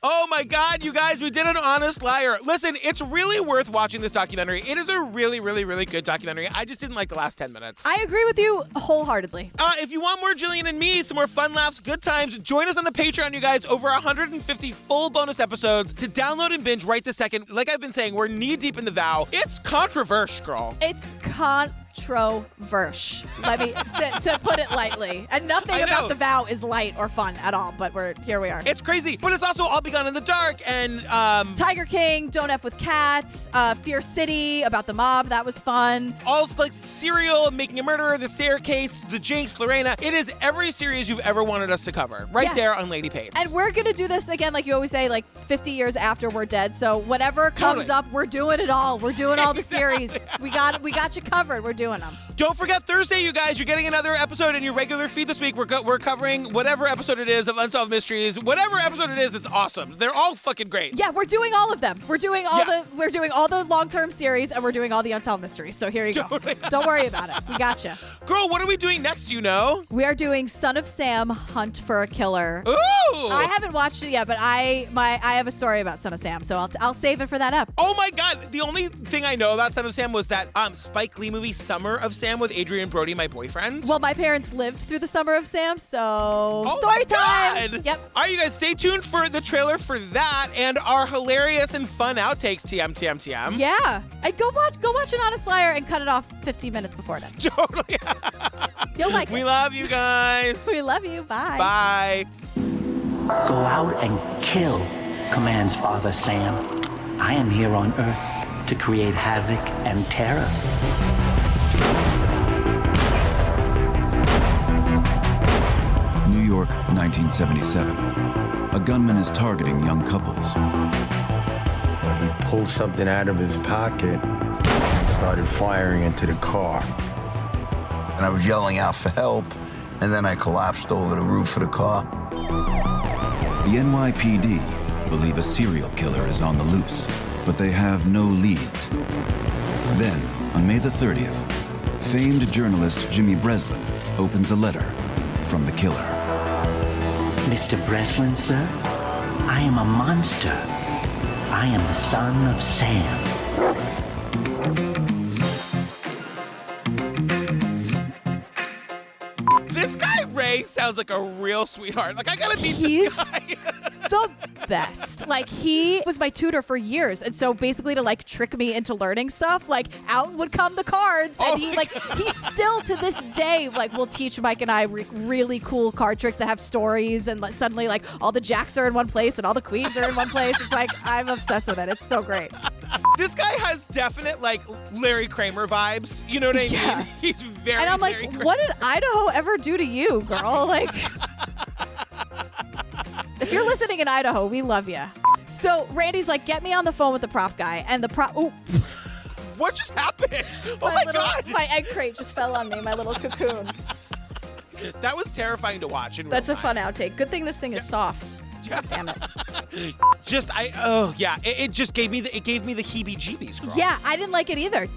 Oh my God, you guys, we did an honest liar. Listen, it's really worth watching this documentary. It is a really, really, really good documentary. I just didn't like the last 10 minutes. I agree with you wholeheartedly. If you want more Jillian and me, some more fun laughs, good times, join us on the Patreon, you guys. Over 150 full bonus episodes to download and binge right this second. Like I've been saying, we're knee deep in the vow. It's controversial, girl. It's controversial. Let me to put it lightly. And nothing about the vow is light or fun at all, but here we are. It's crazy, but it's also I'll Be Gone in the Dark and Tiger King, Don't F with Cats, Fear City, about the mob, that was fun. All like Serial, Making a Murderer, The Staircase, The Jinx, Lorena. It is every series you've ever wanted us to cover, right there on Lady Pates. And we're gonna do this again, like you always say, like 50 years after we're dead. So whatever comes up, we're doing it all. We're doing all the series. We got you covered. We're doing them. Don't forget Thursday, you guys. You're getting another episode in your regular feed this week. We're covering whatever episode it is of Unsolved Mysteries. Whatever episode it is, it's awesome. They're all fucking great. Yeah, we're doing all of them. We're doing all the long-term series, and we're doing all the Unsolved Mysteries. So here you go. Don't worry about it. We got you. Girl, what are we doing next, you know? We are doing Son of Sam, Hunt for a Killer. Ooh! I haven't watched it yet, but I have a story about Son of Sam, so I'll save it for that up. Oh my God. The only thing I know about Son of Sam was that Spike Lee movie Summer of Sam with Adrian Brody, my boyfriend. Well, my parents lived through the Summer of Sam, so story time. Yep. All right, you guys, stay tuned for the trailer for that and our hilarious and fun outtakes. TM. Yeah, and go watch An Honest Liar and cut it off 15 minutes before it ends. Totally. You'll like it. We love you guys. We love you. Bye. Bye. Go out and kill, commands Father Sam. I am here on Earth to create havoc and terror. New York, 1977. A gunman is targeting young couples. He pulled something out of his pocket and started firing into the car. And I was yelling out for help, and then I collapsed over the roof of the car. The NYPD believe a serial killer is on the loose. but they have no leads. Then, on May the 30th, famed journalist Jimmy Breslin opens a letter from the killer. Mr. Breslin, sir, I am a monster. I am the son of Sam. This guy, Ray, sounds like a real sweetheart. Like, I gotta meet this guy. The best. Like, he was my tutor for years, and so basically to like trick me into learning stuff, like out would come the cards, and he still to this day like will teach Mike and I really cool card tricks that have stories, and suddenly like all the jacks are in one place and all the queens are in one place. It's like I'm obsessed with it. It's so great. This guy has definite like Larry Kramer vibes. You know what I mean? He's very. And I'm like, Larry Kramer. what did Idaho ever do to you, girl? Like. If you're listening in Idaho, we love you. So Randy's like, get me on the phone with the prop guy. And the prop... Ooh. What just happened? Oh my God. My egg crate just fell on me, my little cocoon. That was terrifying to watch in real That's a time. fun outtake. Good thing this thing is soft. God damn it. It just gave me the heebie-jeebies, girl. Yeah, I didn't like it either.